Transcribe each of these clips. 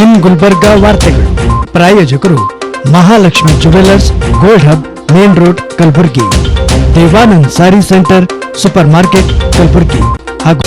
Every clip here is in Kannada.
ಇನ್ ಗುಲ್ಬರ್ಗಾ ವಾರ್ತೆಗಳು ಪ್ರಾಯೋಜಕರು Mahalakshmi jewellers, gold hub, main road, Kalaburagi. Devanand sari centre, super market, Kalaburagi ಹಾಗೂ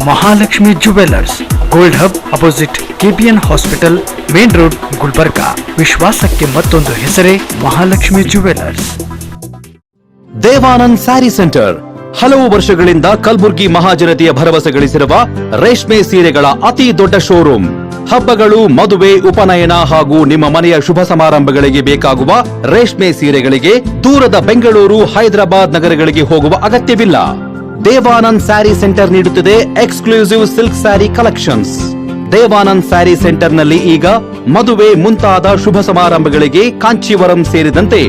Mahalakshmi jewellers, gold hub, opposite KPN hospital, main road, Gulbarga. ವಿಶ್ವಾಸಕ್ಕೆ ಮತ್ತೊಂದು ಹೆಸರೇ ಮಹಾಲಕ್ಷ್ಮಿ ಜುವೆಲ್ಲರ್ಸ್. ದೇವಾನಂದ್ ಸ್ಯಾರಿ ಸೆಂಟರ್ ಹಲವು ವರ್ಷಗಳಿಂದ ಕಲಬುರ್ಗಿ ಮಹಾಜನತೆಯ ಭರವಸೆ ಗಳಿಸಿರುವ ರೇಷ್ಮೆ ಸೀರೆಗಳ ಅತಿ ದೊಡ್ಡ ಶೋರೂಮ್. ಹಬ್ಬಗಳು, ಮದುವೆ, ಉಪನಯನ ಹಾಗೂ ನಿಮ್ಮ ಮನೆಯ ಶುಭ ಸಮಾರಂಭಗಳಿಗೆ ಬೇಕಾಗುವ ರೇಷ್ಮೆ ಸೀರೆಗಳಿಗೆ ದೂರದ ಬೆಂಗಳೂರು, ಹೈದರಾಬಾದ್ ನಗರಗಳಿಗೆ ಹೋಗುವ ಅಗತ್ಯವಿಲ್ಲ. ದೇವಾನಂದ್ ಸ್ಯಾರಿ ಸೆಂಟರ್ ನೀಡುತ್ತಿದೆ exclusive silk sari collections. Devanand sari centre ನಲ್ಲಿ ಈಗ ಮದುವೆ ಮುಂತಾದ ಶುಭ ಸಮಾರಂಭಗಳಿಗೆ ಕಾಂಚೀವರಂ ಸೇರಿದಂತೆ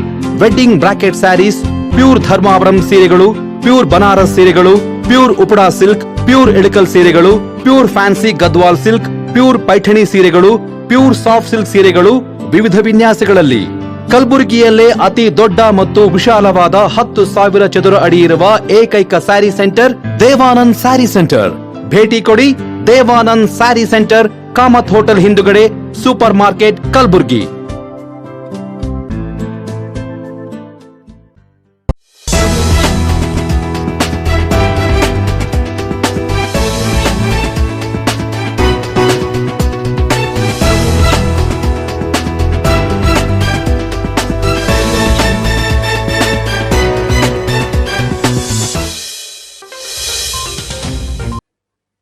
wedding brocade saris, pure Dharmavaram ಸೀರೆಗಳು, ಪ್ಯೂರ್ ಬನಾರಸ್ ಸೀರೆಗಳು, pure Uppada silk, pure Ilkal ಸೀರೆಗಳು, pure fancy Gadwal silk, pure Paithani ಸೀರೆಗಳು, ಪ್ಯೂರ್ ಸಾಫ್ಟ್ ಸಿಲ್ಕ್ ಸೀರೆಗಳು ವಿವಿಧ ವಿನ್ಯಾಸಗಳಲ್ಲಿ. ಕಲಬುರಗಿಯಲ್ಲೇ ಅತಿ ದೊಡ್ಡ ಮತ್ತು ವಿಶಾಲವಾದ 10,000 ಚದುರ ಅಡಿ ಇರುವ ಏಕೈಕ ಸ್ಯಾರಿ ಸೆಂಟರ್ ದೇವಾನಂದ್ ಸ್ಯಾರಿ ಸೆಂಟರ್. ಭೇಟಿ ಕೊಡಿ. ದೇವಾನಂದ್ ಸ್ಯಾರಿ ಸೆಂಟರ್, ಕಾಮತ್ ಹೋಟೆಲ್ ಹಿಂದುಗಡೆ, ಸೂಪರ್ ಮಾರ್ಕೆಟ್, ಕಲಬುರಗಿ.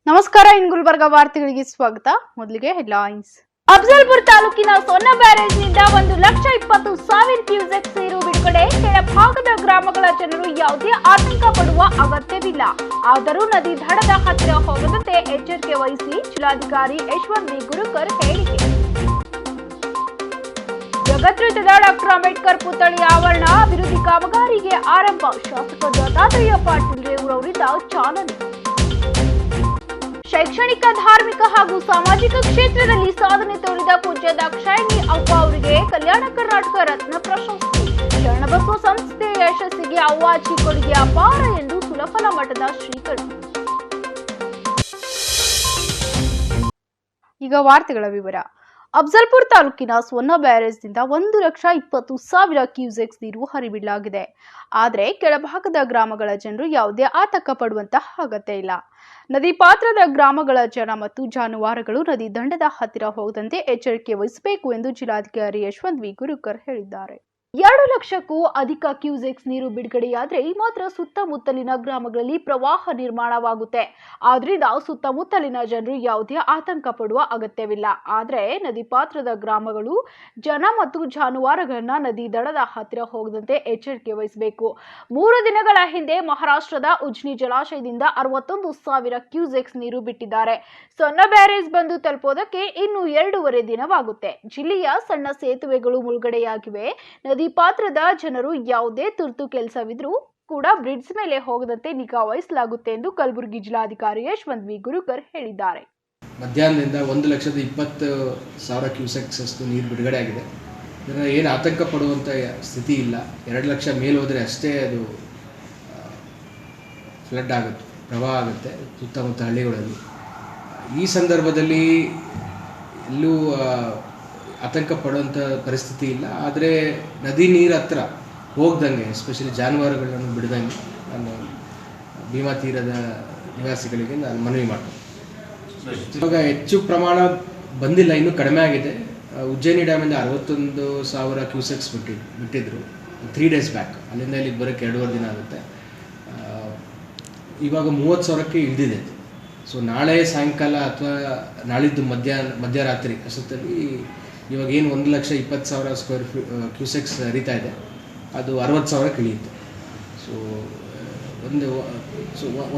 ನಮಸ್ಕಾರ, ಇನ್ ಗುಲ್ಬರ್ಗಾ ವಾರ್ತೆಗಳಿಗೆ ಸ್ವಾಗತ. ಮೊದಲಿಗೆ ಹೆಡ್ಲೈನ್ಸ್. ಅಫಜಲ್ಪುರ ತಾಲೂಕಿನ ಸೊನ್ನ ಬ್ಯಾರೇಜ್ನಿಂದ 1,20,000 ಕ್ಯೂಸೆಕ್ ನೀರು ಬಿಡುಗಡೆ. ಕೆಳಭಾಗದ ಗ್ರಾಮಗಳ ಜನರು ಯಾವುದೇ ಆತಂಕ ಪಡುವ ಅಗತ್ಯವಿಲ್ಲ. ಆದರೂ ನದಿ ದಡದ ಹತ್ತಿರ ಹೋಗದಂತೆ ಎಚ್ಚರಿಕೆ ವಹಿಸಿ, ಜಿಲ್ಲಾಧಿಕಾರಿ ಯಶವಂತ್ ವಿ ಗುರುಕರ್ ಹೇಳಿಕೆ. ಜಗದ್ವೃತ್ತದ ಡಾಕ್ಟರ್ ಅಂಬೇಡ್ಕರ್ ಪುತ್ಥಳಿ ಆವರಣ ಅಭಿವೃದ್ಧಿ ಕಾಮಗಾರಿಗೆ ಆರಂಭ. ಶಾಸಕ ದತ್ತಾತ್ರೇಯ ಪಾಟೀಲ್ ರೇವೂರವರಿಂದ ಚಾಲನೆ. ಶೈಕ್ಷಣಿಕ, ಧಾರ್ಮಿಕ ಹಾಗೂ ಸಾಮಾಜಿಕ ಕ್ಷೇತ್ರದಲ್ಲಿ ಸಾಧನೆ ತೋರಿದ ಪೂಜ್ಯ ದಾಕ್ಷಾಯಿಣಿ ಅವ್ವ ಅವರಿಗೆ ಕಲ್ಯಾಣ ಕರ್ನಾಟಕ ರತ್ನ ಪ್ರಶಸ್ತಿ. ಶರಣಬಸವ ಸಂಸ್ಥೆಯ ಯಶಸ್ಸಿಗೆ ಅವ್ವಾಜಿ ಕೊಡುಗೆ ಅಪಾರ ಎಂದು ಸುಲಫಲ ಮಠದ ಶ್ರೀಗಳು. ಈಗ ವಾರ್ತೆಗಳ ವಿವರ. ಅಫಜಲ್ಪುರ ತಾಲೂಕಿನ ಸೊನ್ನ ಬ್ಯಾರೇಜ್ನಿಂದ 1,20,000 ಕ್ಯೂಸೆಕ್ಸ್ ನೀರು ಹರಿಬಿಡಲಾಗಿದೆ. ಆದರೆ ಕೆಳಭಾಗದ ಗ್ರಾಮಗಳ ಜನರು ಯಾವುದೇ ಆತಂಕ ಪಡುವಂತಹ ಅಗತ್ಯ ಇಲ್ಲ. ನದಿ ಪಾತ್ರದ ಗ್ರಾಮಗಳ ಜನ ಮತ್ತು ಜಾನುವಾರುಗಳು ನದಿ ದಂಡದ ಹತ್ತಿರ ಹೋಗದಂತೆ ಎಚ್ಚರಿಕೆ ವಹಿಸಬೇಕು ಎಂದು ಜಿಲ್ಲಾಧಿಕಾರಿ ಯಶವಂತ್ ವಿ ಗುರುಕರ್ ಹೇಳಿದ್ದಾರೆ. 2 ಲಕ್ಷಕ್ಕೂ ಅಧಿಕ ಕ್ಯೂಸೆಕ್ಸ್ ನೀರು ಬಿಡುಗಡೆಯಾದರೆ ಮಾತ್ರ ಸುತ್ತಮುತ್ತಲಿನ ಗ್ರಾಮಗಳಲ್ಲಿ ಪ್ರವಾಹ ನಿರ್ಮಾಣವಾಗುತ್ತೆ. ಆದ್ರಿಂದ ಸುತ್ತಮುತ್ತಲಿನ ಜನರು ಯಾವುದೇ ಆತಂಕ ಪಡುವ ಅಗತ್ಯವಿಲ್ಲ. ಆದರೆ ನದಿ ಪಾತ್ರದ ಗ್ರಾಮಗಳು ಜನ ಮತ್ತು ಜಾನುವಾರುಗಳನ್ನ ನದಿ ದಡದ ಹತ್ತಿರ ಹೋಗದಂತೆ ಎಚ್ಚರಿಕೆ ವಹಿಸಬೇಕು. 3 ದಿನಗಳ ಹಿಂದೆ ಮಹಾರಾಷ್ಟ್ರದ ಉಜ್ನಿ ಜಲಾಶಯದಿಂದ 61,000 ಕ್ಯೂಸೆಕ್ಸ್ ನೀರು ಬಿಟ್ಟಿದ್ದಾರೆ. ಸೊನ್ನ ಬ್ಯಾರೇಜ್ ಬಂದು ತಲುಪೋದಕ್ಕೆ ಇನ್ನು 2.5 ದಿನವಾಗುತ್ತೆ. ಜಿಲ್ಲೆಯ ಸಣ್ಣ ಸೇತುವೆಗಳು ಮುಳುಗಡೆಯಾಗಿವೆ. ನದಿ ಪಾತ್ರದ ಜನರು ಯಾವುದೇ ತುರ್ತು ಕೆಲಸವಿದ್ರೂ ಕೂಡ ಬ್ರಿಡ್ಜ್ ಮೇಲೆ ಹೋಗದಂತೆ ನಿಗಾ ವಹಿಸಲಾಗುತ್ತೆ ಎಂದು ಕಲಬುರಗಿ ಜಿಲ್ಲಾಧಿಕಾರಿ ಯಶವಂತ್ ವಿ ಗುರುಕರ್ ಹೇಳಿದ್ದಾರೆ. ಮಧ್ಯಾಹ್ನದಿಂದ 1,20,000 ಕ್ಯೂಸೆಕ್ಸ್ ಅಷ್ಟು ನೀರು ಬಿಡುಗಡೆ ಆಗಿದೆ. ಇದನ್ನು ಏನು ಆತಂಕ ಪಡುವಂಥ ಸ್ಥಿತಿ ಇಲ್ಲ. 2 ಲಕ್ಷ ಮೇಲೆ ಹೋದರೆ ಅಷ್ಟೇ ಅದು ಫ್ಲಡ್ ಆಗುತ್ತೆ, ಪ್ರವಾಹ ಆಗುತ್ತೆ ಸುತ್ತಮುತ್ತ ಹಳ್ಳಿಗಳಲ್ಲಿ. ಈ ಸಂದರ್ಭದಲ್ಲಿ ಎಲ್ಲೂ ಆತಂಕ ಪಡುವಂಥ ಪರಿಸ್ಥಿತಿ ಇಲ್ಲ. ಆದರೆ ನದಿ ನೀರು ಹತ್ರ ಹೋಗ್ದಂಗೆ, ಎಸ್ಪೆಷಲಿ ಜಾನುವಾರುಗಳನ್ನು ಬಿಡ್ದಂಗೆ ನಾನು ಭೀಮಾ ತೀರದ ನಿವಾಸಿಗಳಿಗೆ ನಾನು ಮನವಿ ಮಾಡ್ತೀನಿ. ಇವಾಗ ಹೆಚ್ಚು ಪ್ರಮಾಣ ಬಂದಿಲ್ಲ, ಇನ್ನೂ ಕಡಿಮೆ ಆಗಿದೆ. ಉಜ್ಜಯಿನಿ ಡ್ಯಾಮಿಂದ 61,000 ಕ್ಯೂಸೆಕ್ಸ್ ಬಿಟ್ಟಿದ್ರು 3 days ಬ್ಯಾಕ್. ಅಲ್ಲಿಂದ ಇಲ್ಲಿಗೆ ಬರೋಕ್ಕೆ 2.5 ದಿನ ಆಗುತ್ತೆ. ಇವಾಗ 30,000ಕ್ಕೆ ಇಳಿದಿದೆ. ಸೊ ನಾಳೆ ಸಾಯಂಕಾಲ ಅಥವಾ ನಾಳಿದ್ದು ಮಧ್ಯರಾತ್ರಿ ಅಷ್ಟೊತ್ತಲ್ಲಿ ಇವಾಗ ಏನು 1,20,000 ಕ್ಯೂಸೆಕ್ಸ್ ಹರಿತಾ ಇದೆ, ಅದು 60,000ಕ್ಕೆ ಇಳಿಯುತ್ತೆ. ಸೊ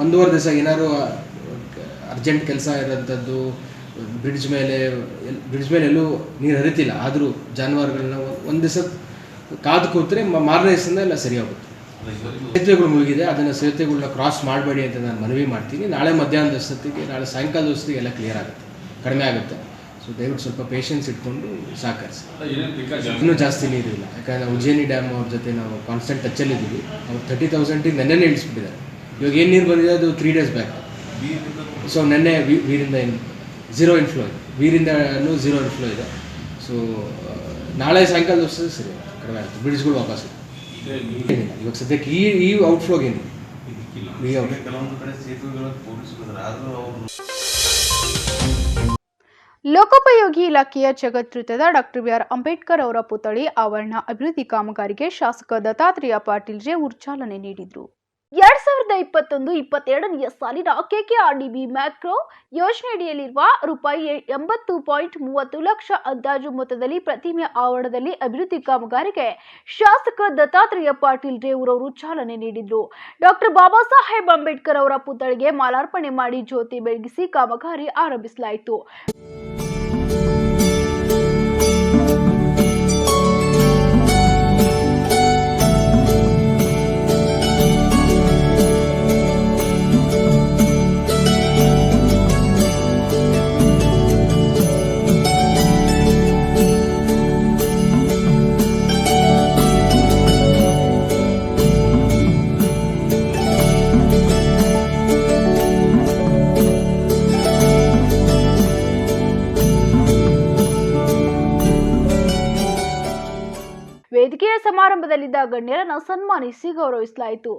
1.5 ದಿವಸ ಏನಾದ್ರು ಅರ್ಜೆಂಟ್ ಕೆಲಸ ಇರೋಂಥದ್ದು, ಬ್ರಿಡ್ಜ್ ಮೇಲೆ ಎಲ್ಲೂ ನೀರು ಹರಿತಿಲ್ಲ, ಆದರೂ ಜಾನುವಾರುಗಳನ್ನ ಒಂದು ದಿವಸ ಕಾದು ಕೂತ್ರೆ ಮಾರನೇ ದಿವಸದಿಂದ ಎಲ್ಲ ಸರಿ ಹೋಗುತ್ತೆ. ಸೇತುವೆಗಳು ಮುಳುಗಿದೆ, ಅದನ್ನು ಸೇತುವೆಗಳನ್ನ ಕ್ರಾಸ್ ಮಾಡಬೇಡಿ ಅಂತ ನಾನು ಮನವಿ ಮಾಡ್ತೀನಿ. ನಾಳೆ ಮಧ್ಯಾಹ್ನದ ಹೊತ್ತಿಗೆ, ನಾಳೆ ಸಾಯಂಕಾಲದ ಹೊತ್ತಿಗೆ ಎಲ್ಲ ಕ್ಲಿಯರ್ ಆಗುತ್ತೆ, ಕಡಿಮೆ ಆಗುತ್ತೆ. ಸೊ ದಯವಿಟ್ಟು ಸ್ವಲ್ಪ ಪೇಷನ್ಸ್ ಇಟ್ಕೊಂಡು ಸಹಕರಿಸಿ. ಇನ್ನೂ ಜಾಸ್ತಿ ನೀರಿಲ್ಲ, ಯಾಕಂದರೆ ಉಜ್ಜಯಿನಿ ಡ್ಯಾಮ್ ಅವ್ರ ಜೊತೆ ನಾವು ಕಾನ್ಸ್ಟೆಂಟ್ ಟಚ್ಚಲ್ಲಿದ್ದೀವಿ. ಅವ್ರು 30,000 ನೆನ್ನೆ ಇಳಿಸ್ಬಿಟ್ಟಿದ್ದಾರೆ. ಇವಾಗ ಏನು ನೀರು ಬಂದಿದೆ ಅದು 3 days ಬ್ಯಾಕ್. ಸೊ ನೆನ್ನೆ ವೀರಿಂದ ಝೀರೋ ಇನ್ಫ್ಲೋ ಇದೆ, ವೀರಿಂದನೂ ಝೀರೋ ಇನ್ಫ್ಲೋ ಇದೆ. ಸೊ ನಾಳೆ ಸಾಯಂಕಾಲದ ವರ್ಷದ ಸರಿ ಕಡಿಮೆ ಆಗುತ್ತೆ, ಬ್ರಿಡ್ಜ್ಗಳು ವಾಪಸ್ ಏನಿಲ್ಲ ಇವಾಗ ಸದ್ಯಕ್ಕೆ. ಈ ಔಟ್ಫ್ಲೋಗೆ ಏನಿಲ್ಲ. ಲೋಕೋಪಯೋಗಿ ಇಲಾಖೆಯ ಜಗದ್ವೃತ್ತದ ಡಾಕ್ಟರ್ ಬಿ.ಆರ್. ಅಂಬೇಡ್ಕರ್ ಅವರ ಪುತ್ಥಳಿ ಆವರಣ ಅಭಿವೃದ್ಧಿ ಕಾಮಗಾರಿಗೆ ಶಾಸಕ ದತ್ತಾತ್ರೇಯ ಪಾಟೀಲ್ ರೇವೂರ್ ಚಾಲನೆ ನೀಡಿದರು. 2021-22ನೇ ಸಾಲಿನ ಕೆಕೆಆರ್ಡಿಬಿ ಮ್ಯಾಕ್ರೋ ಯೋಜನೆಯಡಿಯಲ್ಲಿರುವ ರೂಪಾಯಿ 80.30 ಲಕ್ಷ ಅಂದಾಜು ಮೊತ್ತದಲ್ಲಿ ಪ್ರತಿಮೆ ಆವರಣದಲ್ಲಿ ಅಭಿವೃದ್ಧಿ ಕಾಮಗಾರಿಗೆ ಶಾಸಕ ದತ್ತಾತ್ರೇಯ ಪಾಟೀಲ್ ರೇವೂರ್ ಅವರು ಚಾಲನೆ ನೀಡಿದರು. ಡಾಕ್ಟರ್ ಬಾಬಾ ಸಾಹೇಬ್ ಅಂಬೇಡ್ಕರ್ ಅವರ ಪುತ್ಥಳಿಗೆ ಮಾಲಾರ್ಪಣೆ ಮಾಡಿ ಜ್ಯೋತಿ ಬೆಳಗಿಸಿ ಕಾಮಗಾರಿ ಆರಂಭಿಸಲಾಯಿತು. ವೇದಿಕೆಯ ಸಮಾರಂಭದಲ್ಲಿದ್ದ ಗಣ್ಯರನ್ನು ಸನ್ಮಾನಿಸಿ ಗೌರವಿಸಲಾಯಿತು.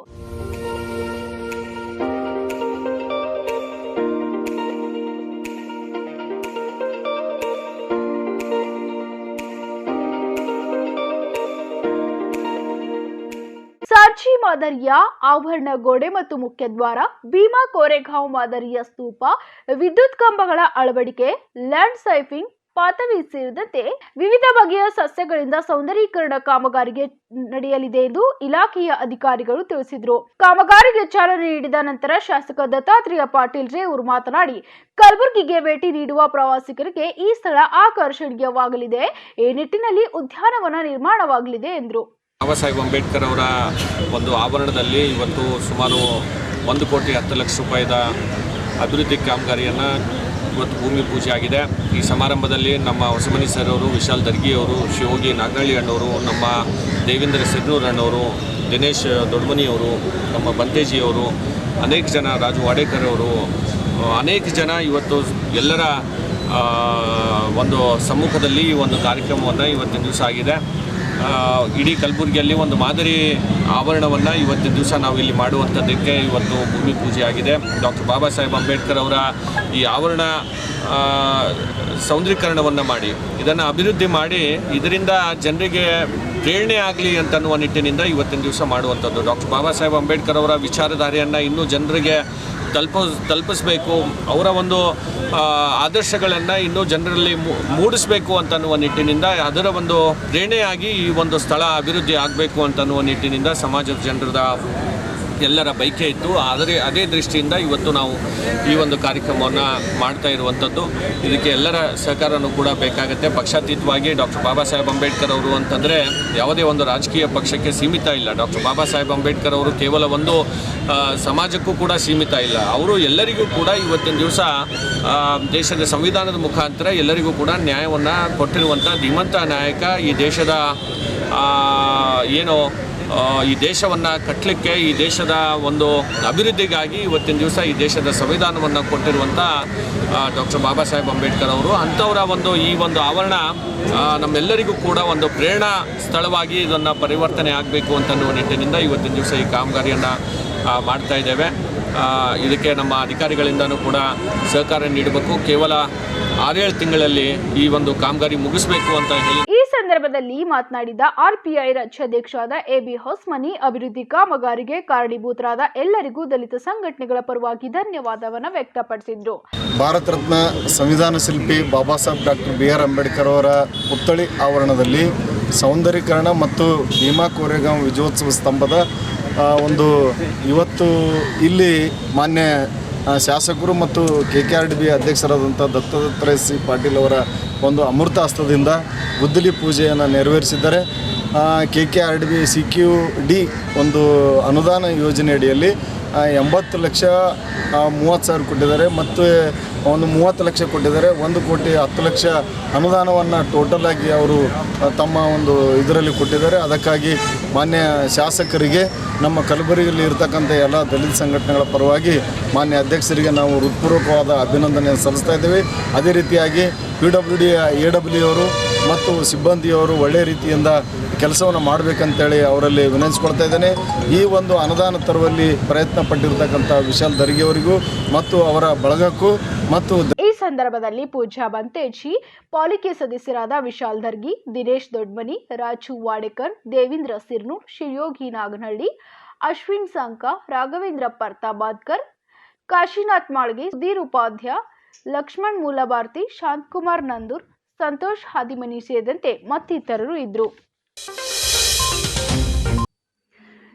ಸಾರ್ಜಿ ಮಾದರಿಯ ಆವರಣ ಗೋಡೆ ಮತ್ತು ಮುಖ್ಯದ್ವಾರ, ಭೀಮಾ ಕೋರೆಗಾಂವ್ ಮಾದರಿಯ ಸ್ತೂಪ, ವಿದ್ಯುತ್ ಕಂಬಗಳ ಅಳವಡಿಕೆ, ಲ್ಯಾಂಡ್ ಸೈಫಿಂಗ್, ಪಾತವಿ ಸೇರಿದಂತೆ ವಿವಿಧ ಬಗೆಯ ಸಸ್ಯಗಳಿಂದ ಸೌಂದರೀಕರಣ ಕಾಮಗಾರಿಗೆ ನಡೆಯಲಿದೆ ಎಂದು ಇಲಾಖೆಯ ಅಧಿಕಾರಿಗಳು ತಿಳಿಸಿದರು. ಕಾಮಗಾರಿಗೆ ಚಾಲನೆ ನೀಡಿದ ನಂತರ ಶಾಸಕ ದತ್ತಾತ್ರೇಯ ಪಾಟೀಲ್ ರೇವೂರ್ ಮಾತನಾಡಿ, ಕಲಬುರಗಿಗೆ ಭೇಟಿ ನೀಡುವ ಪ್ರವಾಸಿಗರಿಗೆ ಈ ಸ್ಥಳ ಆಕರ್ಷಣೀಯವಾಗಲಿದೆ. ಈ ನಿಟ್ಟಿನಲ್ಲಿ ಉದ್ಯಾನವನ ನಿರ್ಮಾಣವಾಗಲಿದೆ ಎಂದರು. ಬಾಬಾ ಸಾಹೇಬ್ ಅಂಬೇಡ್ಕರ್ ಅವರ ಒಂದು ಆವರಣದಲ್ಲಿ ಇವತ್ತು ಸುಮಾರು 1,10,00,000 ರೂಪಾಯಿದ ಅಭಿವೃದ್ಧಿ ಕಾಮಗಾರಿಯನ್ನು ಇವತ್ತು ಭೂಮಿ ಪೂಜೆ ಆಗಿದೆ. ಈ ಸಮಾರಂಭದಲ್ಲಿ ನಮ್ಮ ಹೊಸಮನಿ ಸರ್ ಅವರು, ವಿಶಾಲ್ ದರ್ಗಿ ಅವರು, ಶಿವೋಗಿ ನಾಗನಹಳ್ಳಿ ಅಣ್ಣವರು, ನಮ್ಮ ದೇವೇಂದ್ರ ಸಿರ್ನೂರ್ ಅಣ್ಣವರು, ದಿನೇಶ್ ದೊಡ್ಮನಿಯವರು, ನಮ್ಮ ಬಂತೇಜಿಯವರು, ಅನೇಕ ಜನ, ರಾಜು ವಾಡೇಕರ್ ಅವರು, ಅನೇಕ ಜನ ಇವತ್ತು ಎಲ್ಲರ ಒಂದು ಸಮ್ಮುಖದಲ್ಲಿ ಈ ಒಂದು ಕಾರ್ಯಕ್ರಮವನ್ನು ಇವತ್ತಿನ ದಿವಸ ಆಗಿದೆ. ಇಡೀ ಕಲಬುರಗಿಯಲ್ಲಿ ಒಂದು ಮಾದರಿ ಆವರಣವನ್ನು ಇವತ್ತಿನ ದಿವಸ ನಾವು ಇಲ್ಲಿ ಮಾಡುವಂಥದ್ದಕ್ಕೆ ಇವತ್ತು ಭೂಮಿ ಪೂಜೆ ಆಗಿದೆ. ಡಾಕ್ಟರ್ ಬಾಬಾ ಸಾಹೇಬ್ ಅಂಬೇಡ್ಕರ್ ಅವರ ಈ ಆವರಣ ಸೌಂದರೀಕರಣವನ್ನು ಮಾಡಿ, ಇದನ್ನು ಅಭಿವೃದ್ಧಿ ಮಾಡಿ, ಇದರಿಂದ ಜನರಿಗೆ ಪ್ರೇರಣೆ ಆಗಲಿ ಅಂತನ್ನುವ ನಿಟ್ಟಿನಿಂದ ಇವತ್ತಿನ ದಿವಸ ಮಾಡುವಂಥದ್ದು. ಡಾಕ್ಟರ್ ಬಾಬಾ ಸಾಹೇಬ್ ಅಂಬೇಡ್ಕರ್ ಅವರ ವಿಚಾರಧಾರೆಯನ್ನು ಇನ್ನೂ ಜನರಿಗೆ ತಲುಪಿಸಬೇಕು, ಅವರ ಒಂದು ಆದರ್ಶಗಳನ್ನು ಇನ್ನೂ ಜನರಲ್ಲಿ ಮೂಡಿಸಬೇಕು ಅಂತನ್ನುವ ನಿಟ್ಟಿನಿಂದ, ಅದರ ಒಂದು ಪ್ರೇರಣೆಯಾಗಿ ಈ ಒಂದು ಸ್ಥಳ ಅಭಿವೃದ್ಧಿ ಆಗಬೇಕು ಅಂತನ್ನುವ ನಿಟ್ಟಿನಿಂದ ಸಮಾಜದ ಜನರದ ಎಲ್ಲರ ಬಯಕೆ ಇತ್ತು. ಆದರೆ ಅದೇ ದೃಷ್ಟಿಯಿಂದ ಇವತ್ತು ನಾವು ಈ ಒಂದು ಕಾರ್ಯಕ್ರಮವನ್ನು ಮಾಡ್ತಾ ಇರುವಂಥದ್ದು. ಇದಕ್ಕೆ ಎಲ್ಲರ ಸಹಕಾರನೂ ಕೂಡ ಬೇಕಾಗುತ್ತೆ. ಪಕ್ಷಾತೀತವಾಗಿ ಡಾಕ್ಟರ್ ಬಾಬಾ ಸಾಹೇಬ್ ಅಂಬೇಡ್ಕರ್ ಅವರು ಅಂತಂದರೆ ಯಾವುದೇ ಒಂದು ರಾಜಕೀಯ ಪಕ್ಷಕ್ಕೆ ಸೀಮಿತ ಇಲ್ಲ. ಡಾಕ್ಟರ್ ಬಾಬಾ ಸಾಹೇಬ್ ಅಂಬೇಡ್ಕರ್ ಅವರು ಕೇವಲ ಒಂದು ಸಮಾಜಕ್ಕೂ ಕೂಡ ಸೀಮಿತ ಇಲ್ಲ. ಅವರು ಎಲ್ಲರಿಗೂ ಕೂಡ ಇವತ್ತಿನ ದಿವಸ ದೇಶದ ಸಂವಿಧಾನದ ಮುಖಾಂತರ ಎಲ್ಲರಿಗೂ ಕೂಡ ನ್ಯಾಯವನ್ನು ಕೊಟ್ಟಿರುವಂಥ ಧೀಮಂತ ನಾಯಕ. ಈ ದೇಶದ ಈ ದೇಶವನ್ನು ಕಟ್ಟಲಿಕ್ಕೆ, ಈ ದೇಶದ ಒಂದು ಅಭಿವೃದ್ಧಿಗಾಗಿ ಇವತ್ತಿನ ದಿವಸ ಈ ದೇಶದ ಸಂವಿಧಾನವನ್ನು ಕೊಟ್ಟಿರುವಂಥ ಡಾಕ್ಟರ್ ಬಾಬಾ ಸಾಹೇಬ್ ಅಂಬೇಡ್ಕರ್ ಅವರು. ಅಂಥವರ ಈ ಒಂದು ಆವರಣ ನಮ್ಮೆಲ್ಲರಿಗೂ ಕೂಡ ಒಂದು ಪ್ರೇರಣಾ ಸ್ಥಳವಾಗಿ ಇದನ್ನು ಪರಿವರ್ತನೆ ಆಗಬೇಕು ಅಂತನ್ನುವ ನಿಟ್ಟಿನಿಂದ ಇವತ್ತಿನ ದಿವಸ ಈ ಕಾಮಗಾರಿಯನ್ನು ಮಾಡ್ತಾ ಇದ್ದೇವೆ. ಇದಕ್ಕೆ ನಮ್ಮ ಅಧಿಕಾರಿಗಳಿಂದನೂ ಕೂಡ ಸಹಕಾರ ನೀಡಬೇಕು. ಕೇವಲ 6-7 ತಿಂಗಳಲ್ಲಿ ಈ ಒಂದು ಕಾಮಗಾರಿ ಮುಗಿಸಬೇಕು ಅಂತ ಹೇಳಿ. ಈ ಸಂದರ್ಭದಲ್ಲಿ ಮಾತನಾಡಿದ RPI ರಾಜ್ಯಾಧ್ಯಕ್ಷರಾದ AB ಹೊಸ್ಮನಿ, ಅಭಿವೃದ್ಧಿ ಕಾಮಗಾರಿಗೆ ಕಾರಣೀಭೂತರಾದ ಎಲ್ಲರಿಗೂ ದಲಿತ ಸಂಘಟನೆಗಳ ಪರವಾಗಿ ಧನ್ಯವಾದವನ್ನು ವ್ಯಕ್ತಪಡಿಸಿದ್ರು. ಭಾರತ ರತ್ನ ಸಂವಿಧಾನ ಶಿಲ್ಪಿ ಬಾಬಾ ಸಾಹೇಬ್ ಡಾಕ್ಟರ್ BR ಅಂಬೇಡ್ಕರ್ ಅವರ ಪುತ್ಥಳಿ ಆವರಣದಲ್ಲಿ ಸೌಂದರ್ಯೀಕರಣ ಮತ್ತು ಭೀಮಾ ಕೋರೆಗಾಂವ್ ವಿಜಯೋತ್ಸವ ಸ್ತಂಭದ ಇವತ್ತು ಇಲ್ಲಿ ಮಾನ್ಯ ಶಾಸಕರು ಮತ್ತು KKRDB ಅಧ್ಯಕ್ಷರಾದಂಥ ದತ್ತಾತ್ರೇಯ C ಪಾಟೀಲ್ ಅವರ ಒಂದು ಅಮೃತ ಹಸ್ತದಿಂದ ಗುದ್ದಲಿ ಪೂಜೆಯನ್ನು ನೆರವೇರಿಸಿದ್ದಾರೆ. KKRDB CQD ಒಂದು ಅನುದಾನ ಯೋಜನೆ ಅಡಿಯಲ್ಲಿ 80 ಲಕ್ಷ 30 ಸಾವಿರ ಕೊಟ್ಟಿದ್ದಾರೆ ಮತ್ತು ಒಂದು 30 ಲಕ್ಷ ಕೊಟ್ಟಿದ್ದಾರೆ. 1,10,00,000 ಅನುದಾನವನ್ನು ಟೋಟಲ್ ಆಗಿ ಅವರು ತಮ್ಮ ಒಂದು ಇದರಲ್ಲಿ ಕೊಟ್ಟಿದ್ದಾರೆ. ಅದಕ್ಕಾಗಿ ಮಾನ್ಯ ಶಾಸಕರಿಗೆ ನಮ್ಮ ಕಲಬುರಗಿಯಲ್ಲಿ ಇರತಕ್ಕಂಥ ಎಲ್ಲ ದಲಿತ ಸಂಘಟನೆಗಳ ಪರವಾಗಿ ಮಾನ್ಯ ಅಧ್ಯಕ್ಷರಿಗೆ ನಾವು ಹೃತ್ಪೂರ್ವಕವಾದ ಅಭಿನಂದನೆ ಸಲ್ಲಿಸ್ತಾ ಇದ್ದೇವೆ. ಅದೇ ರೀತಿಯಾಗಿ PWD AW ಅವರು ಮತ್ತು ಸಿಬ್ಬಂದಿಯವರು ಒಳ್ಳೆಯ ರೀತಿಯಿಂದ ಕೆಲಸವನ್ನು ಮಾಡಬೇಕಂತೇಳಿ ಅವರಲ್ಲಿ ವಿನಂತಿಸ್ಕೊಳ್ತಾ ಇದ್ದೇನೆ. ಈ ಒಂದು ಅನುದಾನ ತರುವಲ್ಲಿ ಪ್ರಯತ್ನ ಪಟ್ಟಿರ್ತಕ್ಕಂಥ ವಿಶಾಲ್ ದರ್ಗಿ ಅವರಿಗೂ ಮತ್ತು ಅವರ ಬಳಗಕ್ಕೂ ಮತ್ತು ಈ ಸಂದರ್ಭದಲ್ಲಿ ಪೂಜಾ ಬಂತೇಜಿ, ಪಾಲಿಕೆ ಸದಸ್ಯರಾದ ವಿಶಾಲ್ ದರ್ಗಿ, ದಿನೇಶ್ ದೊಡ್ಮನಿ, ರಾಜು ವಾಡೇಕರ್, ದೇವೇಂದ್ರ ಸಿರ್ನೂರ್, ಶಿವಯೋಗಿ ನಾಗನಹಳ್ಳಿ, ಅಶ್ವಿನ್ ಸಂಕ, ರಾಘವೇಂದ್ರ ಪರ್ತಾಬಾದ್ಕರ್, ಕಾಶಿನಾಥ್ ಮಾಳ್ಗೆ, ಸುಧೀರ್ ಉಪಾಧ್ಯಾಯ, ಲಕ್ಷ್ಮಣ್ ಮೂಲಭಾರತಿ, ಶಾಂತಕುಮಾರ್ ನಂದೂರ್, ಸಂತೋಷ್ ಹಾದಿಮನಿ ಸೇರಿದಂತೆ ಮತ್ತಿತರರು ಇದ್ದರು.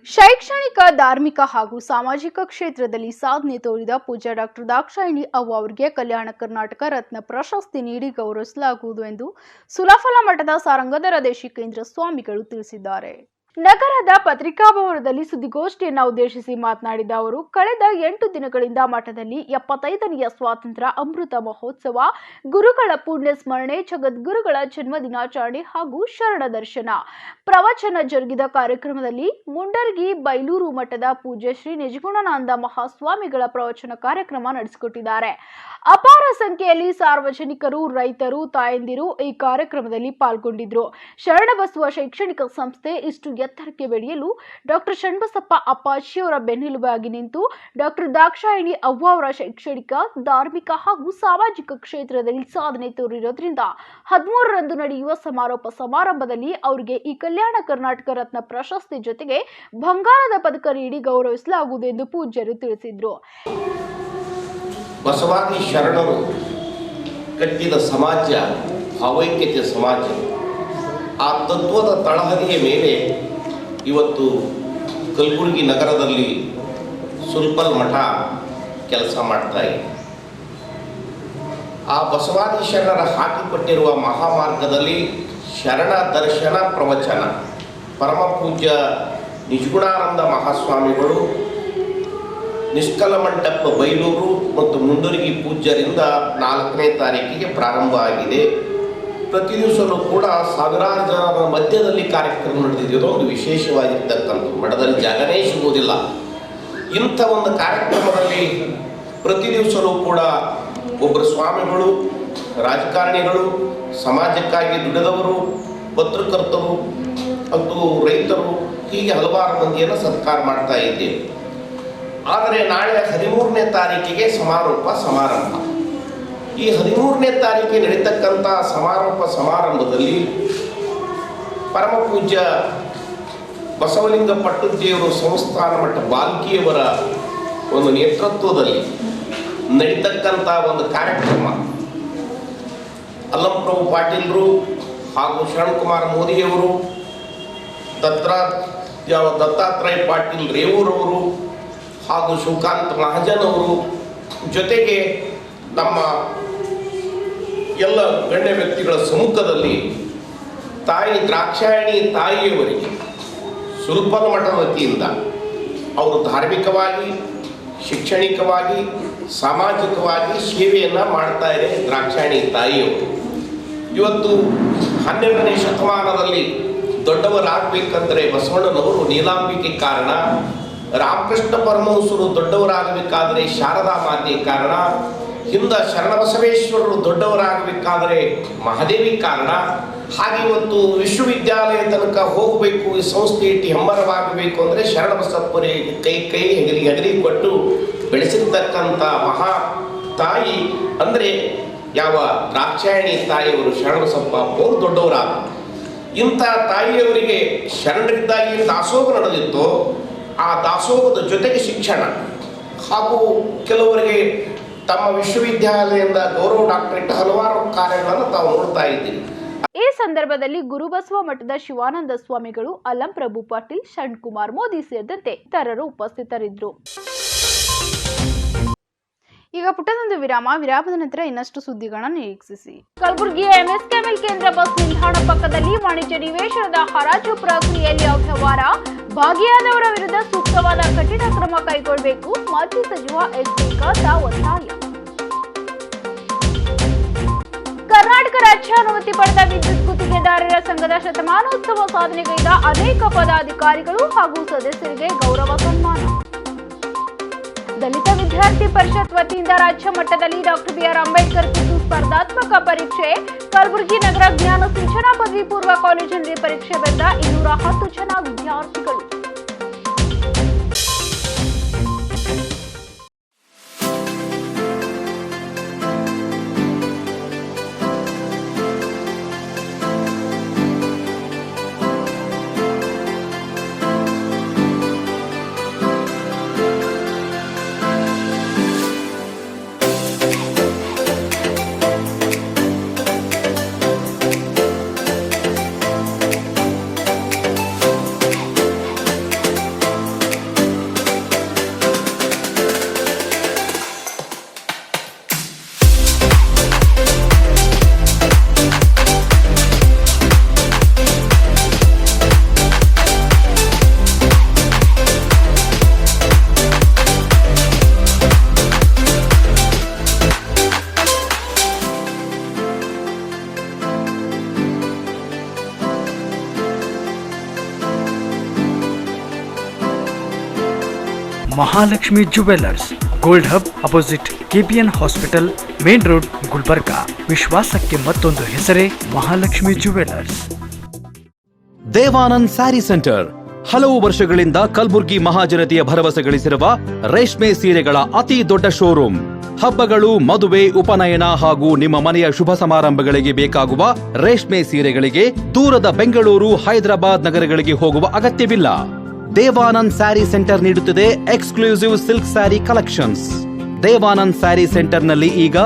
ಶೈಕ್ಷಣಿಕ, ಧಾರ್ಮಿಕ ಹಾಗೂ ಸಾಮಾಜಿಕ ಕ್ಷೇತ್ರದಲ್ಲಿ ಸಾಧನೆ ತೋರಿದ ಪೂಜ್ಯ ಡಾಕ್ಟರ್ ದಾಕ್ಷಾಯಿಣಿ ಅವ್ವ ಅವರಿಗೆ ಕಲ್ಯಾಣ ಕರ್ನಾಟಕ ರತ್ನ ಪ್ರಶಸ್ತಿ ನೀಡಿ ಗೌರವಿಸಲಾಗುವುದು ಎಂದು ಸುಲಫಲ ಮಠದ ಸಾರಂಗಧರ ದೇಶಿಕೇಂದ್ರ ಸ್ವಾಮಿಗಳು ತಿಳಿಸಿದ್ದಾರೆ. ನಗರದ ಪತ್ರಿಕಾಭವನದಲ್ಲಿ ಸುದ್ದಿಗೋಷ್ಠಿಯನ್ನು ಉದ್ದೇಶಿಸಿ ಮಾತನಾಡಿದ ಅವರು, ಕಳೆದ 8 ದಿನಗಳಿಂದ ಮಠದಲ್ಲಿ 75ನೆಯ ಸ್ವಾತಂತ್ರ್ಯ ಅಮೃತ ಮಹೋತ್ಸವ, ಗುರುಗಳ ಪುಣ್ಯ ಸ್ಮರಣೆ, ಜಗದ್ಗುರುಗಳ ಜನ್ಮ ದಿನಾಚರಣೆ ಹಾಗೂ ಶರಣ ದರ್ಶನ ಪ್ರವಚನ ಜರುಗಿದ ಕಾರ್ಯಕ್ರಮದಲ್ಲಿ ಮುಂಡರ್ಗಿ ಬೈಲೂರು ಮಠದ ಪೂಜ್ಯ ಶ್ರೀ ನಿಜಗುಣಾನಂದ ಮಹಾಸ್ವಾಮಿಗಳ ಪ್ರವಚನ ಕಾರ್ಯಕ್ರಮ ನಡೆಸಿಕೊಟ್ಟಿದ್ದಾರೆ. ಅಪಾರ ಸಂಖ್ಯೆಯಲ್ಲಿ ಸಾರ್ವಜನಿಕರು, ರೈತರು, ತಾಯಂದಿರು ಈ ಕಾರ್ಯಕ್ರಮದಲ್ಲಿ ಪಾಲ್ಗೊಂಡಿದ್ರು. ಶರಣಬಸವ ಶೈಕ್ಷಣಿಕ ಸಂಸ್ಥೆ ಇಷ್ಟು ಎತ್ತರಕ್ಕೆ ಬೆಳೆಯಲು ಡಾಕ್ಟರ್ ಶರಣಬಸಪ್ಪ ಅಪ್ಪಾಜಿಯವರ ಬೆನ್ನೆಲುಬಾಗಿ ನಿಂತು ಡಾಕ್ಟರ್ ದಾಕ್ಷಾಯಿಣಿ ಅವ್ವ ಅವರ ಶೈಕ್ಷಣಿಕ, ಧಾರ್ಮಿಕ ಹಾಗೂ ಸಾಮಾಜಿಕ ಕ್ಷೇತ್ರದಲ್ಲಿ ಸಾಧನೆ ತೋರಿರೋದ್ರಿಂದ 13ರಂದು ನಡೆಯುವ ಸಮಾರೋಪ ಸಮಾರಂಭದಲ್ಲಿ ಅವರಿಗೆ ಈ ಕಲ್ಯಾಣ ಕರ್ನಾಟಕ ರತ್ನ ಪ್ರಶಸ್ತಿ ಜೊತೆಗೆ ಬಂಗಾರದ ಪದಕ ನೀಡಿ ಗೌರವಿಸಲಾಗುವುದು ಎಂದು ಪೂಜ್ಯರು ತಿಳಿಸಿದರು. ಬಸವಾದಿ ಶರಣರು ಕಟ್ಟಿದ ಸಮಾಜ ಭಾವೈಕ್ಯತೆಯ ಸಮಾಜ. ಆ ತತ್ವದ ತಳಹದಿಯ ಮೇಲೆ ಇವತ್ತು ಕಲಬುರಗಿ ನಗರದಲ್ಲಿ ಸುಲ್ಪಲ್ ಮಠ ಕೆಲಸ ಮಾಡ್ತಾ ಇದೆ. ಆ ಬಸವಾದಿ ಶರಣರ ಹಾಕಿಕೊಟ್ಟಿರುವ ಮಹಾಮಾರ್ಗದಲ್ಲಿ ಶರಣ ದರ್ಶನ ಪ್ರವಚನ ಪರಮ ಪೂಜ್ಯ ನಿಜಗುಣಾನಂದ ಮಹಾಸ್ವಾಮಿಗಳು ನಿಷ್ಕಲ ಮಂಟಪ ಬೈಲೂರು ಮತ್ತು ಮುಂಡರ್ಗಿ ಪೂಜ್ಯರಿಂದ 4ನೇ ತಾರೀಕಿಗೆ ಪ್ರಾರಂಭ ಆಗಿದೆ. ಪ್ರತಿ ದಿವಸವೂ ಕೂಡ ಸಾವಿರಾರು ಜನರ ಮಧ್ಯದಲ್ಲಿ ಕಾರ್ಯಕ್ರಮ ನಡೆದಿದೆ. ಒಂದು ವಿಶೇಷವಾಗಿರ್ತಕ್ಕಂಥ ಮಠದಲ್ಲಿ ಜಾಗನೇ ಸಿಗುವುದಿಲ್ಲ. ಇಂಥ ಒಂದು ಕಾರ್ಯಕ್ರಮದಲ್ಲಿ ಪ್ರತಿ ದಿವಸವೂ ಕೂಡ ಒಬ್ಬರು ಸ್ವಾಮಿಗಳು, ರಾಜಕಾರಣಿಗಳು, ಸಮಾಜಕ್ಕಾಗಿ ದುಡಿದವರು, ಪತ್ರಕರ್ತರು ಮತ್ತು ರೈತರು, ಹೀಗೆ ಹಲವಾರು ಮಂದಿಯನ್ನು ಸತ್ಕಾರ ಮಾಡ್ತಾ ಇದ್ದೇವೆ. ಆದರೆ ನಾಳೆ 13ನೇ ತಾರೀಕಿಗೆ ಸಮಾರಂಭ. ಈ 13ನೇ ತಾರೀಕಿಗೆ ನಡೀತಕ್ಕಂಥ ಸಮಾರಂಭದಲ್ಲಿ ಪರಮ ಪೂಜ್ಯ ಬಸವಲಿಂಗ ಪಟ್ಟುದೇವರು ಸಂಸ್ಥಾನ ಮಠ ಬಾಲ್ಕಿಯವರ ಒಂದು ನೇತೃತ್ವದಲ್ಲಿ ನಡೀತಕ್ಕಂಥ ಒಂದು ಕಾರ್ಯಕ್ರಮ ಅಲ್ಲಂಪ್ರಭು ಪಾಟೀಲರು ಹಾಗೂ ಶರಣಕುಮಾರ್ ಮೋದಿಯವರು, ದತ್ತಾತ್ರೇಯ ಪಾಟೀಲ್ ರೇವೂರವರು ಹಾಗೂ ಶಿವಕಾಂತ್ ಮಹಾಜನ್ ಅವರು, ಜೊತೆಗೆ ನಮ್ಮ ಎಲ್ಲ ಗಣ್ಯ ವ್ಯಕ್ತಿಗಳ ಸಮ್ಮುಖದಲ್ಲಿ ತಾಯಿ ದಾಕ್ಷಾಯಿಣಿ ತಾಯಿಯವರಿಗೆ ಸುಲ್ಪಲ ಮಠದ ವತಿಯಿಂದ ಅವರು ಧಾರ್ಮಿಕವಾಗಿ, ಶೈಕ್ಷಣಿಕವಾಗಿ, ಸಾಮಾಜಿಕವಾಗಿ ಸೇವೆಯನ್ನು ಮಾಡ್ತಾ ಇದೆ. ದಾಕ್ಷಾಯಿಣಿ ತಾಯಿಯವರು ಇವತ್ತು 12ನೇ ಶತಮಾನದಲ್ಲಿ ದೊಡ್ಡವರಾಗಬೇಕಂದ್ರೆ ಬಸವಣ್ಣನವರು ನೀಲಾಂಬಿಕೆ ಕಾರಣ, ರಾಮಕೃಷ್ಣ ಪರಮಹಂಸರು ದೊಡ್ಡವರಾಗಬೇಕಾದರೆ ಶಾರದಾ ಮಾತೆ ಕಾರಣ, ಹಿಂದ ಶರಣಬಸವೇಶ್ವರರು ದೊಡ್ಡವರಾಗಬೇಕಾದರೆ ಮಹಾದೇವಿ ಕಾರಣ. ಹಾಗೆ ಇವತ್ತು ವಿಶ್ವವಿದ್ಯಾಲಯ ತನಕ ಹೋಗಬೇಕು, ಈ ಸಂಸ್ಥೆ ಇಟ್ಟು ಹೆಮ್ಮರವಾಗಬೇಕು ಅಂದರೆ ಶರಣಬಸಪ್ಪರಿಗೆ ಕೈ ಹೆಗರಿ ಕೊಟ್ಟು ಬೆಳೆಸಿರ್ತಕ್ಕಂಥ ಮಹಾ ತಾಯಿ ಅಂದರೆ ಯಾವ ದ್ರಾಕ್ಷಾಯಣಿ ತಾಯಿಯವರು ಶರಣಬಸಪ್ಪ ಬೋರ್ ದೊಡ್ಡವರಾದ ಇಂಥ ತಾಯಿಯವರಿಗೆ ಶರಣರಿದ್ದಾಗಿ ದಾಸೋಹ ನಡೆದಿತ್ತು. ಆ ದಾಸೋಹದ ಜೊತೆಗೆ ಶಿಕ್ಷಣ ಹಾಗೂ ಕೆಲವರಿಗೆ ತಮ್ಮ ವಿಶ್ವವಿದ್ಯಾಲಯದಿಂದ ಗೌರವ ಡಾಕ್ಟರೇಟ್ ಹಲವಾರು ಕಾರ್ಯಗಳನ್ನು ತಾವು ನೋಡ್ತಾ ಇದ್ದೀರಿ. ಈ ಸಂದರ್ಭದಲ್ಲಿ ಗುರುಬಸವ ಮಠದ ಶಿವಾನಂದ ಸ್ವಾಮಿಗಳು, ಅಲ್ಲಂ ಪ್ರಭು ಪಾಟೀಲ್, ಶರಣಕುಮಾರ್ ಮೋದಿ ಸೇರಿದಂತೆ ಇತರರು ಉಪಸ್ಥಿತರಿದ್ದರು. ಈಗ ಪುಟ್ಟದೊಂದು ವಿರಾಮದ ನಂತರ ಇನ್ನಷ್ಟು ಸುದ್ದಿಗಳನ್ನು ನಿರೀಕ್ಷಿಸಿ. ಕಲಬುರಗಿಯ ಎಂಎಸ್ಕೆಎಂಎಲ್ ಕೇಂದ್ರ ಬಸ್ ನಿಲ್ದಾಣ ಪಕ್ಕದಲ್ಲಿ ವಾಣಿಜ್ಯ ನಿವೇಶನದ ಹರಾಜು ಪ್ರಕ್ರಿಯೆಯಲ್ಲಿ ಅವ್ಯವಹಾರ, ಭಾಗಿಯಾದವರ ವಿರುದ್ಧ ಸೂಕ್ತವಾದ ಕಠಿಣ ಕ್ರಮ ಕೈಗೊಳ್ಳಬೇಕು. ಮಾಜಿ ಸಚಿವ ಎಸ್.ಕೆ. ಖಾದರ್ ಒತ್ತಾಯ. ಕರ್ನಾಟಕ ರಾಜ್ಯ ಅನುಮತಿ ಪಡೆದ ವಿದ್ಯುತ್ ಗುತ್ತಿಗೆದಾರರ ಸಂಘದ ಶತಮಾನೋತ್ಸವ ಸಾಧನೆಗೈದ ಅನೇಕ ಪದಾಧಿಕಾರಿಗಳು ಹಾಗೂ ಸದಸ್ಯರಿಗೆ ಗೌರವ ಸನ್ಮಾನ. ದಲಿತ ವಿದ್ಯಾರ್ಥಿ ಪರಿಷತ್ ವತಿಯಿಂದ ರಾಜ್ಯ ಮಟ್ಟದಲ್ಲಿ ಡಾಕ್ಟರ್ ಬಿ.ಆರ್. ಅಂಬೇಡ್ಕರ್ ಕುರಿತು ಸ್ಪರ್ಧಾತ್ಮಕ ಪರೀಕ್ಷೆ. ಕಲಬುರಗಿ ನಗರ ಜ್ಞಾನ ಸಿಂಚನ ಪದವಿ ಪೂರ್ವ ಕಾಲೇಜಿನಲ್ಲಿ ಪರೀಕ್ಷೆ ಬರೆದ 210 ಜನ ವಿದ್ಯಾರ್ಥಿಗಳು. Mahalakshmi jewellers, gold hub opposite KPN hospital, main road, Gulbarga. ವಿಶ್ವಾಸಕ್ಕೆ ಮತ್ತೊಂದು ಹೆಸರೇ ಮಹಾಲಕ್ಷ್ಮಿ ಜುವೆಲ್ಲರ್ಸ್. ದೇವಾನಂದ್ ಸ್ಯಾರಿ ಸೆಂಟರ್ ಹಲವು ವರ್ಷಗಳಿಂದ ಕಲಬುರ್ಗಿ ಮಹಾಜನತೆಯ ಭರವಸೆ ಗಳಿಸಿರುವ ರೇಷ್ಮೆ ಸೀರೆಗಳ ಅತಿ ದೊಡ್ಡ ಶೋರೂಮ್. ಹಬ್ಬಗಳು, ಮದುವೆ, ಉಪನಯನ ಹಾಗೂ ನಿಮ್ಮ ಮನೆಯ ಶುಭ ಸಮಾರಂಭಗಳಿಗೆ ಬೇಕಾಗುವ ರೇಷ್ಮೆ ಸೀರೆಗಳಿಗೆ ದೂರದ ಬೆಂಗಳೂರು, ಹೈದರಾಬಾದ್ ನಗರಗಳಿಗೆ ಹೋಗುವ ಅಗತ್ಯವಿಲ್ಲ. ದೇವಾನಂದ್ ಸ್ಯಾರಿ ಸೆಂಟರ್ ನೀಡುತ್ತಿದೆ exclusive silk sari collections. Devanand sari ಸೆಂಟರ್ನಲ್ಲಿ ಈಗ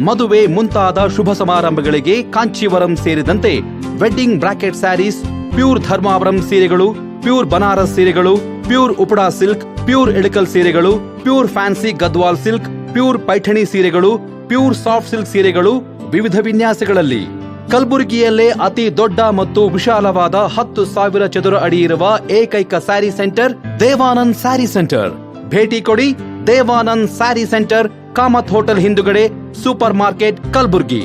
ಮದುವೆ ಮುಂತಾದ ಶುಭ ಸಮಾರಂಭಗಳಿಗೆ ಕಾಂಚೀವರಂ ಸೇರಿದಂತೆ wedding brocade saris, pure Dharmavaram ಸೀರೆಗಳು, ಪ್ಯೂರ್ ಬನಾರಸ್ ಸೀರೆಗಳು, pure Uppada silk, pure Ilkal ಸೀರೆಗಳು, pure fancy Gadwal silk, pure Paithani ಸೀರೆಗಳು, ಪ್ಯೂರ್ ಸಾಫ್ಟ್ ಸಿಲ್ಕ್ ಸೀರೆಗಳು ವಿವಿಧ ವಿನ್ಯಾಸಗಳಲ್ಲಿ. ಕಲಬುರಗಿಯಲ್ಲೇ ಅತಿ ದೊಡ್ಡ ಮತ್ತು ವಿಶಾಲವಾದ 10,000 ಚದುರ ಅಡಿ ಇರುವ ಏಕೈಕ ಸ್ಯಾರಿ ಸೆಂಟರ್ ದೇವಾನಂದ್ ಸ್ಯಾರಿ ಸೆಂಟರ್. ಭೇಟಿ ಕೊಡಿ. ದೇವಾನಂದ್ ಸ್ಯಾರಿ ಸೆಂಟರ್, ಕಾಮತ್ ಹೋಟೆಲ್ ಹಿಂದುಗಡೆ, ಸೂಪರ್ ಮಾರ್ಕೆಟ್, ಕಲಬುರಗಿ.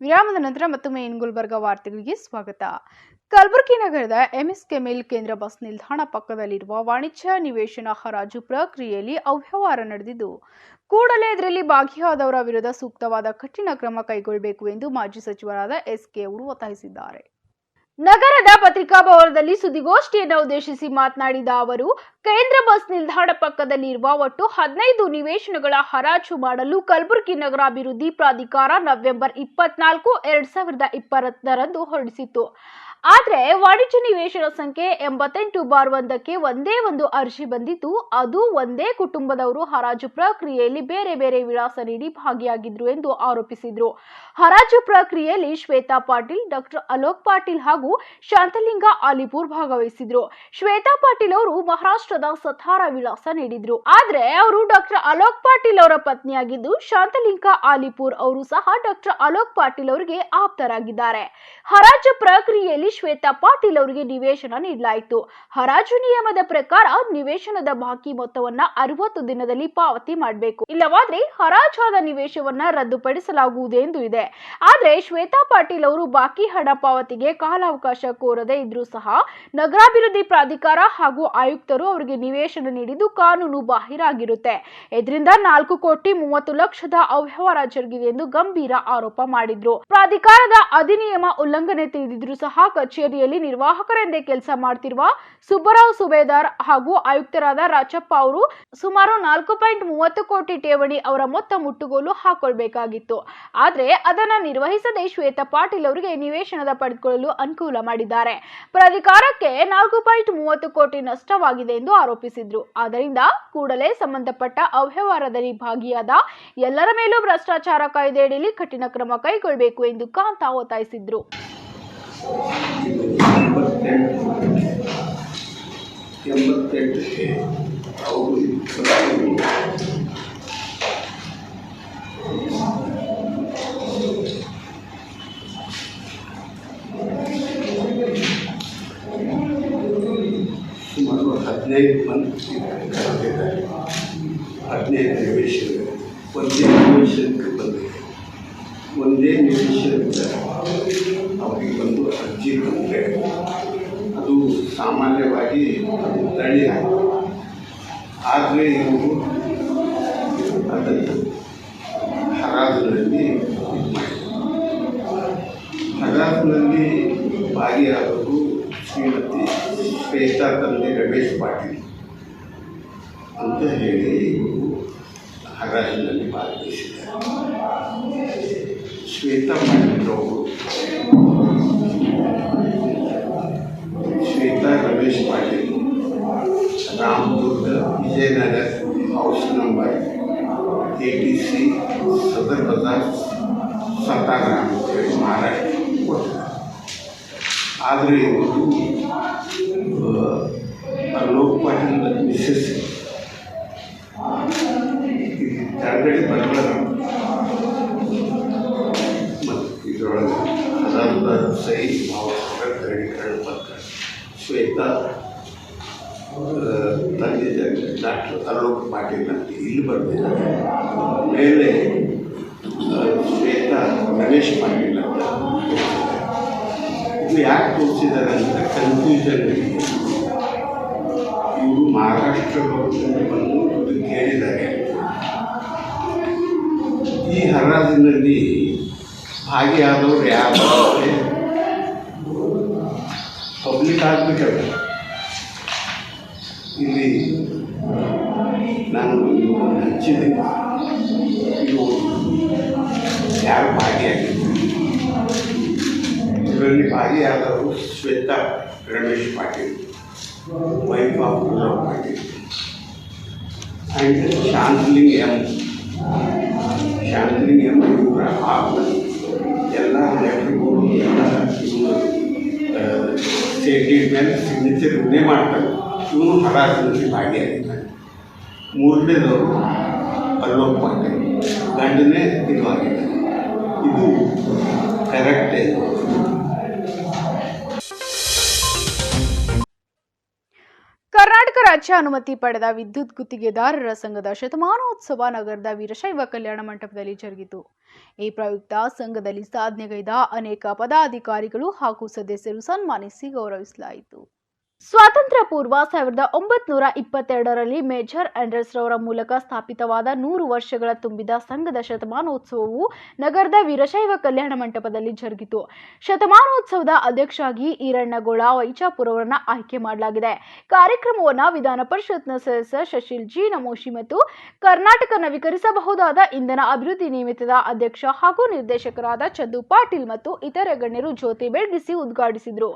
ವಿರಾಮದ ನಂತರ ಮತ್ತೊಮ್ಮೆ ಗುಲ್ಬರ್ಗಾ ವಾರ್ತೆಗಳಿಗೆ ಸ್ವಾಗತ. ಕಲಬುರಗಿ ನಗರದ ಎಂಎಸ್ಕೆಎಂಎಲ್ ಕೇಂದ್ರ ಬಸ್ ನಿಲ್ದಾಣ ಪಕ್ಕದಲ್ಲಿರುವ ವಾಣಿಜ್ಯ ನಿವೇಶನ ಹರಾಜು ಪ್ರಕ್ರಿಯೆಯಲ್ಲಿ ಅವ್ಯವಹಾರ ನಡೆದಿದ್ದು, ಕೂಡಲೇ ಇದರಲ್ಲಿ ಭಾಗಿಯಾದವರ ವಿರುದ್ಧ ಸೂಕ್ತವಾದ ಕಠಿಣ ಕ್ರಮ ಕೈಗೊಳ್ಳಬೇಕು ಎಂದು ಮಾಜಿ ಸಚಿವರಾದ ಎಸ್.ಕೆ. ಅವರು ಒತ್ತಾಯಿಸಿದ್ದಾರೆ. ನಗರದ ಪತ್ರಿಕಾ ಭವನದಲ್ಲಿ ಸುದ್ದಿಗೋಷ್ಠಿಯನ್ನು ಉದ್ದೇಶಿಸಿ ಮಾತನಾಡಿದ ಅವರು, ಕೇಂದ್ರ ಬಸ್ ನಿಲ್ದಾಣ ಪಕ್ಕದಲ್ಲಿ ಇರುವ ಒಟ್ಟು 15 ನಿವೇಶನಗಳ ಹರಾಜು ಮಾಡಲು ಕಲಬುರಗಿ ನಗರಾಭಿವೃದ್ಧಿ ಪ್ರಾಧಿಕಾರ ನವೆಂಬರ್ 24, 2020 ಹೊರಡಿಸಿತ್ತು. ಆದರೆ ವಾಣಿಜ್ಯ ನಿವೇಶನ ಸಂಖ್ಯೆ 88/1ಕ್ಕೆ ಒಂದೇ ಒಂದು ಅರ್ಜಿ ಬಂದಿದ್ದು, ಅದು ಒಂದೇ ಕುಟುಂಬದವರು ಹರಾಜು ಪ್ರಕ್ರಿಯೆಯಲ್ಲಿ ಬೇರೆ ಬೇರೆ ವಿಳಾಸ ನೀಡಿ ಭಾಗಿಯಾಗಿದ್ರು ಎಂದು ಆರೋಪಿಸಿದ್ರು. ಹರಾಜು ಪ್ರಕ್ರಿಯೆಯಲ್ಲಿ ಶ್ವೇತಾ ಪಾಟೀಲ್, ಡಾಕ್ಟರ್ ಅಲೋಕ್ ಪಾಟೀಲ್ ಹಾಗೂ ಶಾಂತಲಿಂಗ ಆಲಿಪುರ್ ಭಾಗವಹಿಸಿದ್ರು. ಶ್ವೇತಾ ಪಾಟೀಲ್ ಅವರು ಮಹಾರಾಷ್ಟ್ರದ ಸತಾರ ವಿಳಾಸ ನೀಡಿದ್ರು. ಆದ್ರೆ ಅವರು ಡಾಕ್ಟರ್ ಅಲೋಕ್ ಪಾಟೀಲ್ ಅವರ ಪತ್ನಿಯಾಗಿದ್ದು, ಶಾಂತಲಿಂಗ ಆಲಿಪುರ್ ಅವರು ಸಹ ಡಾಕ್ಟರ್ ಅಲೋಕ್ ಪಾಟೀಲ್ ಅವರಿಗೆ ಆಪ್ತರಾಗಿದ್ದಾರೆ. ಹರಾಜು ಪ್ರಕ್ರಿಯೆಯಲ್ಲಿ ಶ್ವೇತಾ ಪಾಟೀಲ್ ಅವರಿಗೆ ನಿವೇಶನ ನೀಡಲಾಯಿತು. ಹರಾಜು ನಿಯಮದ ಪ್ರಕಾರ ನಿವೇಶನದ ಬಾಕಿ ಮೊತ್ತವನ್ನ 60 ದಿನದಲ್ಲಿ ಪಾವತಿ ಮಾಡಬೇಕು, ಇಲ್ಲವಾದ್ರೆ ಹರಾಜಾದ ನಿವೇಶನವನ್ನ ರದ್ದುಪಡಿಸಲಾಗುವುದು ಎಂದು ಇದೆ. ಆದ್ರೆ ಶ್ವೇತಾ ಪಾಟೀಲ್ ಅವರು ಬಾಕಿ ಹಣ ಪಾವತಿಗೆ ಕಾಲಾವಕಾಶ ಕೋರದೆ ಇದ್ರೂ ಸಹ ನಗರಾಭಿವೃದ್ಧಿ ಪ್ರಾಧಿಕಾರ ಹಾಗೂ ಆಯುಕ್ತರು ಅವರಿಗೆ ನಿವೇಶನ ನೀಡಿದ್ದು ಕಾನೂನು ಬಾಹಿರಾಗಿರುತ್ತೆ. ಇದರಿಂದ 4,30,00,000ದ ಅವ್ಯವಹಾರ ಜರುಗಿದೆ ಎಂದು ಗಂಭೀರ ಆರೋಪ ಮಾಡಿದ್ರು. ಪ್ರಾಧಿಕಾರದ ಅಧಿನಿಯಮ ಉಲ್ಲಂಘನೆ ತಿಳಿದಿದ್ರು ಸಹ ಕಚೇರಿಯಲ್ಲಿ ನಿರ್ವಾಹಕರೆಂದೇ ಕೆಲಸ ಮಾಡ್ತಿರುವ ಸುಬ್ಬರಾವ್ ಸುಬೇದಾರ್ ಹಾಗೂ ಆಯುಕ್ತರಾದ ರಾಚಪ್ಪ ಅವರು ಸುಮಾರು 4.30 ಕೋಟಿ ಠೇವಣಿ ಅವರ ಮೊತ್ತ ಮುಟ್ಟುಗೋಲು ಹಾಕೊಳ್ಬೇಕಾಗಿತ್ತು. ಆದ್ರೆ ಅದನ್ನ ನಿರ್ವಹಿಸದೆ ಶ್ವೇತಾ ಪಾಟೀಲ್ ಅವರಿಗೆ ನಿವೇಶನದ ಪಡೆದುಕೊಳ್ಳಲು ಅನುಕೂಲ ಮಾಡಿದ್ದಾರೆ. ಪ್ರಾಧಿಕಾರಕ್ಕೆ 4.30 ಕೋಟಿ ನಷ್ಟವಾಗಿದೆ ಎಂದು ಆರೋಪಿಸಿದ್ರು. ಆದ್ದರಿಂದ ಕೂಡಲೇ ಸಂಬಂಧಪಟ್ಟ ಅವ್ಯವಹಾರದಲ್ಲಿ ಭಾಗಿಯಾದ ಎಲ್ಲರ ಮೇಲೂ ಭ್ರಷ್ಟಾಚಾರ ಕಾಯ್ದೆಯಡಿಯಲ್ಲಿ ಕಠಿಣ ಕ್ರಮ ಕೈಗೊಳ್ಳಬೇಕು ಎಂದು ಕಾಂತಾ ಒತ್ತಾಯಿಸಿದ್ರು. ಸುಮಾರು 15 ಮಂದಿ ಕರೆದಿದ್ದಾರೆ. 15 ನಿವೇಶನ ಒಂದೇ ನಿವೇಶನಕ್ಕೆ ಬಂದಿದೆ. ಒಂದೇ ನಿವೇಶನಕ್ಕೆ ಅವರಿಗೆ ಬಂದು ಅರ್ಜಿ ಬಂದರೆ ಅದು ಸಾಮಾನ್ಯವಾಗಿ ತಳ್ಳಿ ಹಾಕಿದೆ. ಆದರೆ ಇವರು ಅದನ್ನು ಹರಾಜಿನಲ್ಲಿ ಇದು ಮಾಡಿದರು. ಹರಾಜಿನಲ್ಲಿ ಭಾಗಿಯಾದವರು ಶ್ರೀಮತಿ ಶ್ವೇತಾ ತಂದೆ ರಮೇಶ್ ಪಾಟೀಲ್ ಅಂತ ಹೇಳಿ ಇವರು ಹರಾಜಿನಲ್ಲಿ ಭಾಗವಹಿಸಿದ್ದಾರೆ. ಶ್ವೇತಾ ಪಾಟೀಲ್ ಅವರು Shweta Ramesh Patil Ramdurg Vijayanagar house number 80C Sadar Bazaar ಸತ್ತಾಗ್ರಾಮ ಅಂತೇಳಿ ಮಹಾರಾಷ್ಟ್ರ ಕೊಟ್ಟಿದ್ದಾರೆ. ಆದರೆ ಇವರು ಅಲೋಕ್ ಪಾಟೀಲ್ ಮಿಸ್ಸಸ್ ಕೆಳಗಡೆ ಬರಬಾರ ಮತ್ತು ಇದರೊಳಗೆ ಹಜಾರ್ ಸಹಿ ಭಾವಸ್ಕರ ದೃಢೀಕರಣ ಪತ್ರ ಶ್ವೇತಾ ತಂದೆ ಡಾಕ್ಟರ್ ಅಲೋಕ್ ಪಾಟೀಲ್ ಅಂತ ಇಲ್ಲಿ ಬರೆದಿದ್ದಾರೆ. ಮೇಲೆ ಶ್ವೇತಾ ರಮೇಶ್ ಪಾಟೀಲ್ ಅಂತ ಇದು ಯಾಕೆ ತೋರಿಸಿದ್ದಾರೆ ಅಂತ ಕನ್ಫ್ಯೂಷನ್ ಇದೆ. ಇವರು ಮಹಾರಾಷ್ಟ್ರ ಗೌರ್ಮೆಂಟ್ ಬಂದು ಇದು ಕೇಳಿದ್ದಾರೆ. ಈ ಹರಾಜಿನಲ್ಲಿ ಭಾಗಿಯಾದವರು ಯಾರು ಪಬ್ಲಿಕ್ ಆಗಬೇಕಲ್ಲ. ಇಲ್ಲಿ ನಾನು ಹಚ್ಚಿದೆ, ಇದು ಯಾರು ಭಾಗಿಯಾಗಿದ್ದರು. ಇದರಲ್ಲಿ ಭಾಗಿಯಾದವರು Shweta Ramesh Patil, wife of Alok Patil, and Shantaling M ಇವರ ಎಲ್ಲ ಲೆಟರ್ಗಳು ಎಲ್ಲ ಇವರು ಸ್ಟೇಟ್ ಮೇಲೆ ಸಿಗ್ನೇಚರ್ ಇವನೇ ಮಾಡ್ತಾರೆ. ಇವನು ಹರಾಜಿನಲ್ಲಿ ಭಾಗಿಯಾಗಿದ್ದಾನೆ. ಮೂರನೇದವರು ಅಲೋಕ್ ಪಾಟೀಲ್ ಗಂಡನೇ ಇದು ಆಗಿದ್ದಾನೆ. ಇದು ಕರೆಕ್ಟೇ. ಕರ್ನಾಟಕ ರಾಜ್ಯ ಅನುಮತಿ ಪಡೆದ ವಿದ್ಯುತ್ ಗುತ್ತಿಗೆದಾರರ ಸಂಘದ ಶತಮಾನೋತ್ಸವ ನಗರದ ವೀರಶೈವ ಕಲ್ಯಾಣ ಮಂಟಪದಲ್ಲಿ ಜರುಗಿತು. ಈ ಪ್ರಯುಕ್ತ ಸಂಘದಲ್ಲಿ ಸಾಧನೆಗೈದ ಅನೇಕ ಪದಾಧಿಕಾರಿಗಳು ಹಾಗೂ ಸದಸ್ಯರು ಸನ್ಮಾನಿಸಿ ಗೌರವಿಸಲಾಯಿತು. ಸ್ವಾತಂತ್ರ್ಯ ಪೂರ್ವ 1922ರಲ್ಲಿ ಮೇಜರ್ ಆಂಡರ್ಸ್ ರವರ ಮೂಲಕ ಸ್ಥಾಪಿತವಾದ 100 ವರ್ಷಗಳ ತುಂಬಿದ ಸಂಘದ ಶತಮಾನೋತ್ಸವವು ನಗರದ ವೀರಶೈವ ಕಲ್ಯಾಣ ಮಂಟಪದಲ್ಲಿ ಜರುಗಿತು. ಶತಮಾನೋತ್ಸವದ ಅಧ್ಯಕ್ಷರಾಗಿ ಈರಣ್ಣಗೋಳ ವೈಚಾಪುರ ಅವರನ್ನ ಆಯ್ಕೆ ಮಾಡಲಾಗಿದೆ. ಕಾರ್ಯಕ್ರಮವನ್ನು ವಿಧಾನ ಪರಿಷತ್ನ ಸದಸ್ಯ ಶಶಿಲ್ ಜಿ ನಮೋಶಿ ಮತ್ತು ಕರ್ನಾಟಕ ನವೀಕರಿಸಬಹುದಾದ ಇಂಧನ ಅಭಿವೃದ್ಧಿ ನಿಮಿತ್ತದ ಅಧ್ಯಕ್ಷ ಹಾಗೂ ನಿರ್ದೇಶಕರಾದ ಚಂದು ಪಾಟೀಲ್ ಮತ್ತು ಇತರೆ ಗಣ್ಯರು ಜ್ಯೋತಿ ಬೆಳಗಿಸಿ ಉದ್ಘಾಟಿಸಿದರು.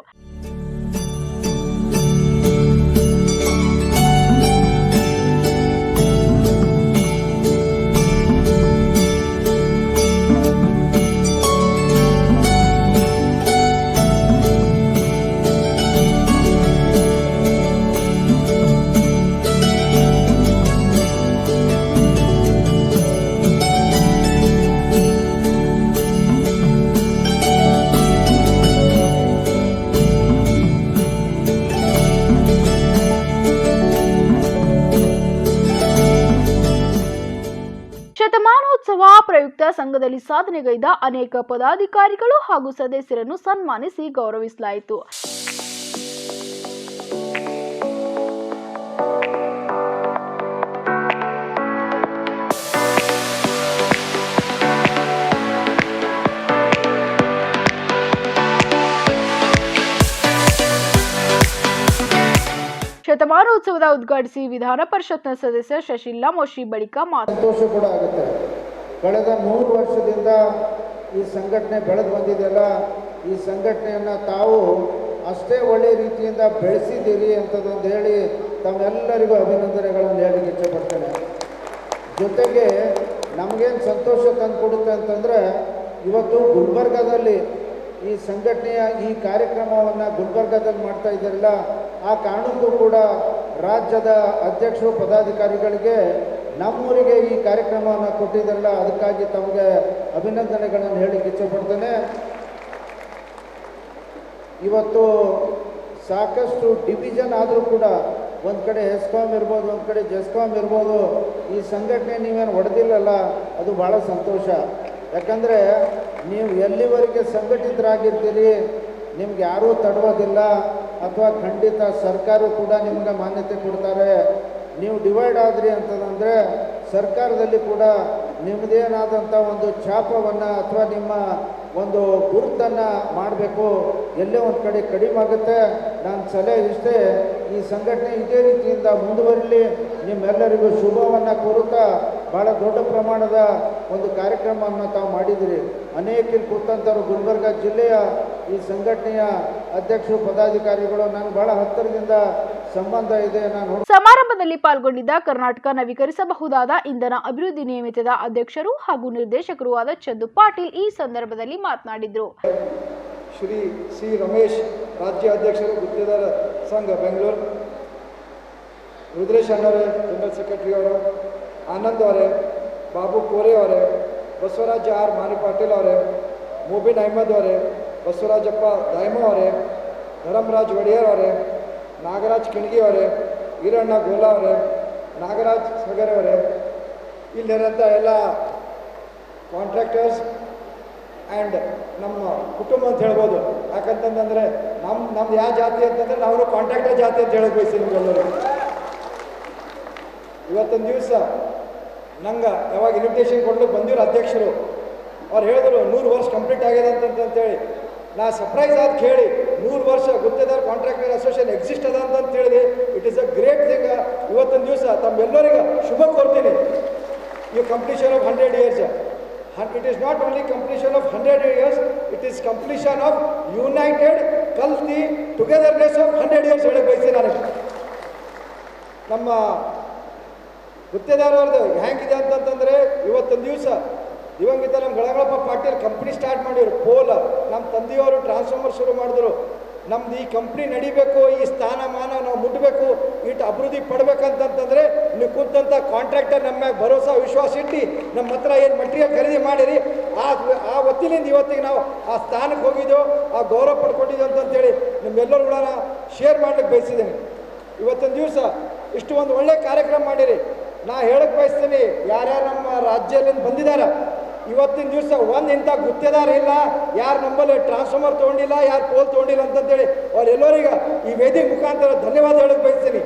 ಶತಮಾನೋತ್ಸವ ಪ್ರಯುಕ್ತ ಸಂಘದಲ್ಲಿ ಸಾಧನೆಗೈದ ಅನೇಕ ಪದಾಧಿಕಾರಿಗಳು ಹಾಗೂ ಸದಸ್ಯರನ್ನು ಸನ್ಮಾನಿಸಿ ಗೌರವಿಸಲಾಯಿತು. ದಿವಾನೋತ್ಸವದ ಉದ್ಘಾಟಿಸಿ ವಿಧಾನ ಪರಿಷತ್ನ ಸದಸ್ಯ ಶಶಿಲಾ ಮೋಶಿ ಬಳಿಕ ಸಂತೋಷ ಕೂಡ ಆಗುತ್ತೆ. ಕಳೆದ 100 ವರ್ಷದಿಂದ ಈ ಸಂಘಟನೆ ಬೆಳೆದು ಬಂದಿದೆಯಲ್ಲ, ಈ ಸಂಘಟನೆಯನ್ನು ತಾವು ಅಷ್ಟೇ ಒಳ್ಳೆಯ ರೀತಿಯಿಂದ ಬೆಳೆಸಿದ್ದೀರಿ ಅಂತದೊಂದು ಹೇಳಿ ತಮ್ಮೆಲ್ಲರಿಗೂ ಅಭಿನಂದನೆಗಳನ್ನು ಹೇಳಲಿಕ್ಕೆ ಇಷ್ಟಪಡ್ತೇನೆ. ಜೊತೆಗೆ ನಮಗೇನು ಸಂತೋಷ ತಂದು ಕೊಡುತ್ತೆ ಅಂತಂದರೆ, ಇವತ್ತು ಗುಲ್ಬರ್ಗಾದಲ್ಲಿ ಈ ಸಂಘಟನೆಯ ಈ ಕಾರ್ಯಕ್ರಮವನ್ನು ಗುಲ್ಬರ್ಗಾದಲ್ಲಿ ಮಾಡ್ತಾ ಇದ್ದಾರಲ್ಲ, ಆ ಕಾರಣಕ್ಕೂ ಕೂಡ ರಾಜ್ಯದ ಅಧ್ಯಕ್ಷರು ಪದಾಧಿಕಾರಿಗಳಿಗೆ ನಮ್ಮೂರಿಗೆ ಈ ಕಾರ್ಯಕ್ರಮವನ್ನು ಕೊಟ್ಟಿದ್ದಾರಲ್ಲ, ಅದಕ್ಕಾಗಿ ತಮಗೆ ಅಭಿನಂದನೆಗಳನ್ನು ಹೇಳಲಿಕ್ಕೆ ಇಷ್ಟಪಡ್ತೇನೆ. ಇವತ್ತು ಸಾಕಷ್ಟು ಡಿವಿಷನ್ ಆದರೂ ಕೂಡ ಒಂದು ಕಡೆ ಎಸ್ಕಾಮ್ ಇರ್ಬೋದು, ಒಂದು ಕಡೆ ಜೆಸ್ಕಾಮ್ ಇರ್ಬೋದು, ಈ ಸಂಘಟನೆ ನೀವೇನು ಹೊಡೆದಿಲ್ಲಲ್ಲ, ಅದು ಭಾಳ ಸಂತೋಷ. ಯಾಕಂದರೆ ನೀವು ಎಲ್ಲಿವರೆಗೆ ಸಂಘಟಿತರಾಗಿರ್ತೀರಿ ನಿಮ್ಗೆ ಯಾರೂ ತಡೋದಿಲ್ಲ, ಅಥವಾ ಖಂಡಿತ ಸರ್ಕಾರ ಕೂಡ ನಿಮಗೆ ಮಾನ್ಯತೆ ಕೊಡ್ತಾರೆ. ನೀವು ಡಿವೈಡ್ ಆದ್ರಿ ಅಂತಂದರೆ ಸರ್ಕಾರದಲ್ಲಿ ಕೂಡ ನಿಮ್ಮದೇನಾದಂಥ ಒಂದು ಛಾಪವನ್ನು ಅಥವಾ ನಿಮ್ಮ ಒಂದು ಗುರುತನ್ನು ಮಾಡಬೇಕು. ಎಲ್ಲೇ ಒಂದು ಕಡೆ ಕಡಿಮೆ ಆಗುತ್ತೆ. ನಾನು ಸಲಹೆ ಇಷ್ಟೇ, ಈ ಸಂಘಟನೆ ಇದೇ ರೀತಿಯಿಂದ ಮುಂದುವರಿಲಿ. ನಿಮ್ಮೆಲ್ಲರಿಗೂ ಶುಭವನ್ನು ಕೋರುತ್ತಾ ಭಾಳ ದೊಡ್ಡ ಪ್ರಮಾಣದ ಒಂದು ಕಾರ್ಯಕ್ರಮವನ್ನು ತಾವು ಮಾಡಿದಿರಿ. ಅನೇಕರು ಕೂತಂಥವ್ರು ಗುಲ್ಬರ್ಗ ಜಿಲ್ಲೆಯ ಈ ಸಂಘಟನೆಯ ಅಧ್ಯಕ್ಷರು ಪದಾಧಿಕಾರಿಗಳು ನಾನು ಬಹಳ ಹತ್ತಿರದಿಂದ ಸಂಬಂಧ ಇದೆ. ನಾನು ಸಮಾರಂಭದಲ್ಲಿ ಪಾಲ್ಗೊಂಡಿದ್ದ ಕರ್ನಾಟಕ ನವೀಕರಿಸಬಹುದಾದ ಇಂಧನ ಅಭಿವೃದ್ಧಿ ನಿಯಮಿತದ ಅಧ್ಯಕ್ಷರು ಹಾಗೂ ನಿರ್ದೇಶಕರು ಆದ ಚಂದು ಪಾಟೀಲ್ ಈ ಸಂದರ್ಭದಲ್ಲಿ ಮಾತನಾಡಿದರು. ಶ್ರೀ ಸಿ ರಮೇಶ್, ರಾಜ್ಯ ಅಧ್ಯಕ್ಷರು ಗುತ್ತಿಗೆದಾರ ಸಂಘ ಬೆಂಗಳೂರು, ರುದ್ರೇಶ್ ಅಣ್ಣವರೇ ಜನರಲ್ ಸೆಕ್ರೆಟರಿ ಅವರು, ಆನಂದ್ ಅವರೇ, ಬಾಬು ಕೋರೆ ಅವರೇ, ಬಸವರಾಜ ಆರ್ ಮಾನಿ ಪಾಟೀಲ್ ಅವರೇ, ಮುಬಿನ್ ಅಹಮದ್ ಅವರೇ, ಬಸವರಾಜಪ್ಪ ದಾಯ್ಮ ಅವರೇ, ಧರ್ಮರಾಜ್ ಒಡೆಯರ್ ಅವರೇ, ನಾಗರಾಜ್ ಕಿಣಗಿ ಅವರೇ, ಈರಣ್ಣ ಗೋಲಾ ಅವರೇ, ನಾಗರಾಜ್ ಸಗರೆ ಅವರೇ, ಇಲ್ಲಿರೋಂಥ ಎಲ್ಲ ಕಾಂಟ್ರಾಕ್ಟರ್ಸ್ ಆ್ಯಂಡ್ ನಮ್ಮ ಕುಟುಂಬ ಅಂತ ಹೇಳ್ಬೋದು. ಯಾಕಂತಂದರೆ ನಮ್ದು ಯಾವ ಜಾತಿ ಅಂತಂದರೆ ನಾವು ಕಾಂಟ್ರಾಕ್ಟರ್ ಜಾತಿ ಅಂತ ಹೇಳೋದು ಬಯಸಿ ನಿಮಗೆಲ್ಲರೂ. ಇವತ್ತೊಂದು ದಿವಸ ನಂಗೆ ಯಾವಾಗ ಇನ್ವಿಟೇಷನ್ ಕೊಡ್ಲಿಕ್ಕೆ ಬಂದಿರೋ ಅಧ್ಯಕ್ಷರು ಅವ್ರು ಹೇಳಿದ್ರು 100 ವರ್ಷ ಕಂಪ್ಲೀಟ್ ಆಗಿದೆ ಅಂತಂತೇಳಿ. ನಾ ಸರ್ಪ್ರೈಸ್ ಆದ ಕೇಳಿ 100 ವರ್ಷ ಗುತ್ತಿಗೆದಾರ ಕಾಂಟ್ರಾಕ್ಟರ್ ಅಸೋಸಿಯೇಷನ್ ಎಕ್ಸಿಸ್ಟ್ ಅದ ಅಂತ ಹೇಳಿದೆ. It is a great thing. ಇವತ್ತೊಂದು ದಿವಸ ತಮ್ಮೆಲ್ಲರಿಗೆ ಶುಭ ಕೋರ್ತೀನಿ. ಈ completion of 100 years. It is not only completion of 100 years, it is completion of united, healthy togetherness of 100 years ಹೇಳಕ್ಕೆ ಬಯಸಿ. ನನಗೆ ನಮ್ಮ ಗುತ್ತಿಗೆದಾರವ್ರದ್ದು ಹೆಂಗಿದೆ ಅಂತಂತಂದರೆ, ಇವತ್ತೊಂದು ದಿವಸ ದಿವಂಗಿತ ನಮ್ಮ ಗಳಗಳಪ್ಪ ಪಾಟೀಲ್ ಕಂಪ್ನಿ ಸ್ಟಾರ್ಟ್ ಮಾಡಿದ್ರು. ಪೋಲ್ ನಮ್ಮ ತಂದೆಯವರು ಟ್ರಾನ್ಸ್ಫಾರ್ಮರ್ ಶುರು ಮಾಡಿದ್ರು. ನಮ್ದು ಈ ಕಂಪ್ನಿ ನಡಿಬೇಕು, ಈ ಸ್ಥಾನಮಾನ ನಾವು ಮುಟ್ಟಬೇಕು, ಇಟ್ಟು ಅಭಿವೃದ್ಧಿ ಪಡಬೇಕಂತಂತಂದರೆ ನೀವು ಕೂತಂಥ ಕಾಂಟ್ರಾಕ್ಟರ್ ನಮ್ಮ ಮ್ಯಾಗ ಭರೋಸಾ ವಿಶ್ವಾಸ ಇಟ್ಟು ನಮ್ಮ ಹತ್ರ ಏನು ಮಟೀರಿಯಲ್ ಖರೀದಿ ಮಾಡಿರಿ, ಆ ಹೊತ್ತಿನಿಂದ ಇವತ್ತಿಗೆ ನಾವು ಆ ಸ್ಥಾನಕ್ಕೆ ಹೋಗಿದ್ದೆವು, ಆ ಗೌರವ ಪಡ್ಕೊಂಡಿದ್ದೆವು ಅಂತಂತೇಳಿ ನಿಮ್ಮೆಲ್ಲರೂ ಕೂಡ ಶೇರ್ ಮಾಡ್ಲಿಕ್ಕೆ ಬಯಸಿದ್ದೇನೆ. ಇವತ್ತೊಂದು ದಿವಸ ಇಷ್ಟು ಒಂದು ಒಳ್ಳೆಯ ಕಾರ್ಯಕ್ರಮ ಮಾಡಿರಿ. ನಾ ಹೇಳಕ್ಕೆ ಬಯಸ್ತೀನಿ, ಯಾರ್ಯಾರು ನಮ್ಮ ರಾಜ್ಯದಿಂದ ಬಂದಿದ್ದಾರೆ, ಇವತ್ತಿನ ದಿವಸ ಒಂದು ಇಂಥ ಗುತ್ತಿಗೆದಾರ ಇಲ್ಲ, ಯಾರು ನಮ್ಮಲ್ಲಿ ಟ್ರಾನ್ಸ್ಫಾರ್ಮರ್ ತೊಗೊಂಡಿಲ್ಲ, ಯಾರು ಪೋಲ್ ತೊಗೊಂಡಿಲ್ಲ ಅಂತಂತೇಳಿ ಅವರೆಲ್ಲರಿಗ ಈ ವೇದಿಕೆ ಮುಖಾಂತರ ಧನ್ಯವಾದ ಹೇಳಕ್ಕೆ ಬಯಸ್ತೀನಿ.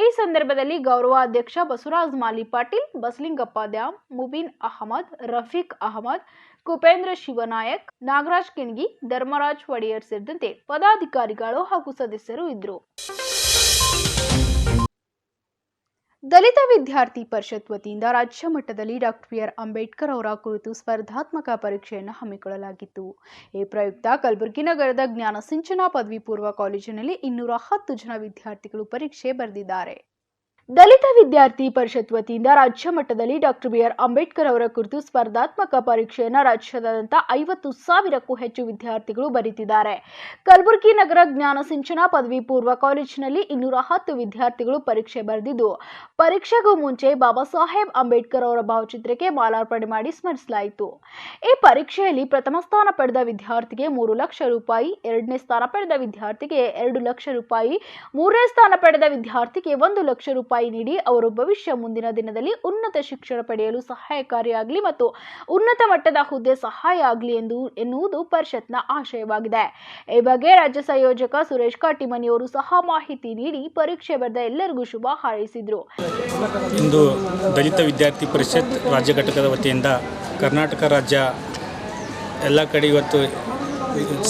ಈ ಸಂದರ್ಭದಲ್ಲಿ ಗೌರವ ಅಧ್ಯಕ್ಷ ಬಸವರಾಜ್ ಮಾಲಿ ಪಾಟೀಲ್, ಬಸಲಿಂಗಪ್ಪ ದ್ಯಾಮ್, ಮುಬೀನ್ ಅಹಮದ್, ರಫೀಕ್ ಅಹಮದ್, ಕುಪೇಂದ್ರ ಶಿವನಾಯಕ್, ನಾಗರಾಜ್ ಕಿಣಗಿ, ಧರ್ಮರಾಜ್ ಒಡೆಯರ್ ಸೇರಿದಂತೆ ಪದಾಧಿಕಾರಿಗಳು ಹಾಗೂ ಸದಸ್ಯರು ಇದ್ದರು. ದಲಿತ ವಿದ್ಯಾರ್ಥಿ ಪರಿಷತ್ ವತಿಯಿಂದ ರಾಜ್ಯ ಮಟ್ಟದಲ್ಲಿ ಡಾಕ್ಟರ್ ಬಿ ಆರ್ ಅಂಬೇಡ್ಕರ್ ಅವರ ಕುರಿತು ಸ್ಪರ್ಧಾತ್ಮಕ ಪರೀಕ್ಷೆಯನ್ನು ಹಮ್ಮಿಕೊಳ್ಳಲಾಗಿತ್ತು. ಈ ಪ್ರಯುಕ್ತ ಕಲಬುರಗಿ ನಗರದ ಜ್ಞಾನ ಸಿಂಚನ ಪದವಿ ಪೂರ್ವ ಕಾಲೇಜಿನಲ್ಲಿ 210 ಜನ ವಿದ್ಯಾರ್ಥಿಗಳು ಪರೀಕ್ಷೆ ಬರೆದಿದ್ದಾರೆ. ದಲಿತ ವಿದ್ಯಾರ್ಥಿ ಪರಿಷತ್ ವತಿಯಿಂದ ರಾಜ್ಯ ಮಟ್ಟದಲ್ಲಿ ಡಾಕ್ಟರ್ ಬಿ ಆರ್ ಅಂಬೇಡ್ಕರ್ ಅವರ ಕುರಿತು ಸ್ಪರ್ಧಾತ್ಮಕ ಪರೀಕ್ಷೆಯನ್ನು ರಾಜ್ಯಾದ್ಯಂತ 50,000ಕ್ಕೂ ಹೆಚ್ಚು ವಿದ್ಯಾರ್ಥಿಗಳು ಬರೆದಿದ್ದಾರೆ. ಕಲಬುರಗಿ ನಗರ ಜ್ಞಾನ ಸಿಂಚನ ಪದವಿ ಪೂರ್ವ ಕಾಲೇಜಿನಲ್ಲಿ 210 ವಿದ್ಯಾರ್ಥಿಗಳು ಪರೀಕ್ಷೆ ಬರೆದಿದ್ದು, ಪರೀಕ್ಷೆಗೂ ಮುಂಚೆ ಬಾಬಾ ಸಾಹೇಬ್ ಅಂಬೇಡ್ಕರ್ ಅವರ ಭಾವಚಿತ್ರಕ್ಕೆ ಮಾಲಾರ್ಪಣೆ ಮಾಡಿ ಸ್ಮರಿಸಲಾಯಿತು. ಈ ಪರೀಕ್ಷೆಯಲ್ಲಿ ಪ್ರಥಮ ಸ್ಥಾನ ಪಡೆದ ವಿದ್ಯಾರ್ಥಿಗೆ 3 ಲಕ್ಷ ರೂಪಾಯಿ, ಎರಡನೇ ಸ್ಥಾನ ಪಡೆದ ವಿದ್ಯಾರ್ಥಿಗೆ 2 ಲಕ್ಷ ರೂಪಾಯಿ, ಮೂರನೇ ಸ್ಥಾನ ಪಡೆದ ವಿದ್ಯಾರ್ಥಿಗೆ 1 ಲಕ್ಷ ರೂಪಾಯಿ ನೀಡಿ ಅವರು ಭವಿಷ್ಯ ಮುಂದಿನ ದಿನದಲ್ಲಿ ಉನ್ನತ ಶಿಕ್ಷಣ ಪಡೆಯಲು ಸಹಾಯಕಾರಿಯಾಗಲಿ ಮತ್ತು ಉನ್ನತ ಮಟ್ಟದ ಹುದ್ದೆ ಸಹಾಯ ಆಗಲಿ ಎನ್ನುವುದು ಪರಿಷತ್ನ ಆಶಯವಾಗಿದೆ. ಈ ಬಗ್ಗೆ ರಾಜ್ಯ ಸಂಯೋಜಕ ಸುರೇಶ್ ಕಾಟಿಮನಿಯವರು ಸಹ ಮಾಹಿತಿ ನೀಡಿ ಪರೀಕ್ಷೆ ಬರೆದ ಎಲ್ಲರಿಗೂ ಶುಭ ಹಾರೈಸಿದರು. ಇಂದು ದಲಿತ ವಿದ್ಯಾರ್ಥಿ ಪರಿಷತ್ ರಾಜ್ಯ ಘಟಕದ ವತಿಯಿಂದ ಕರ್ನಾಟಕ ರಾಜ್ಯ ಎಲ್ಲ ಕಡೆ ಇವತ್ತು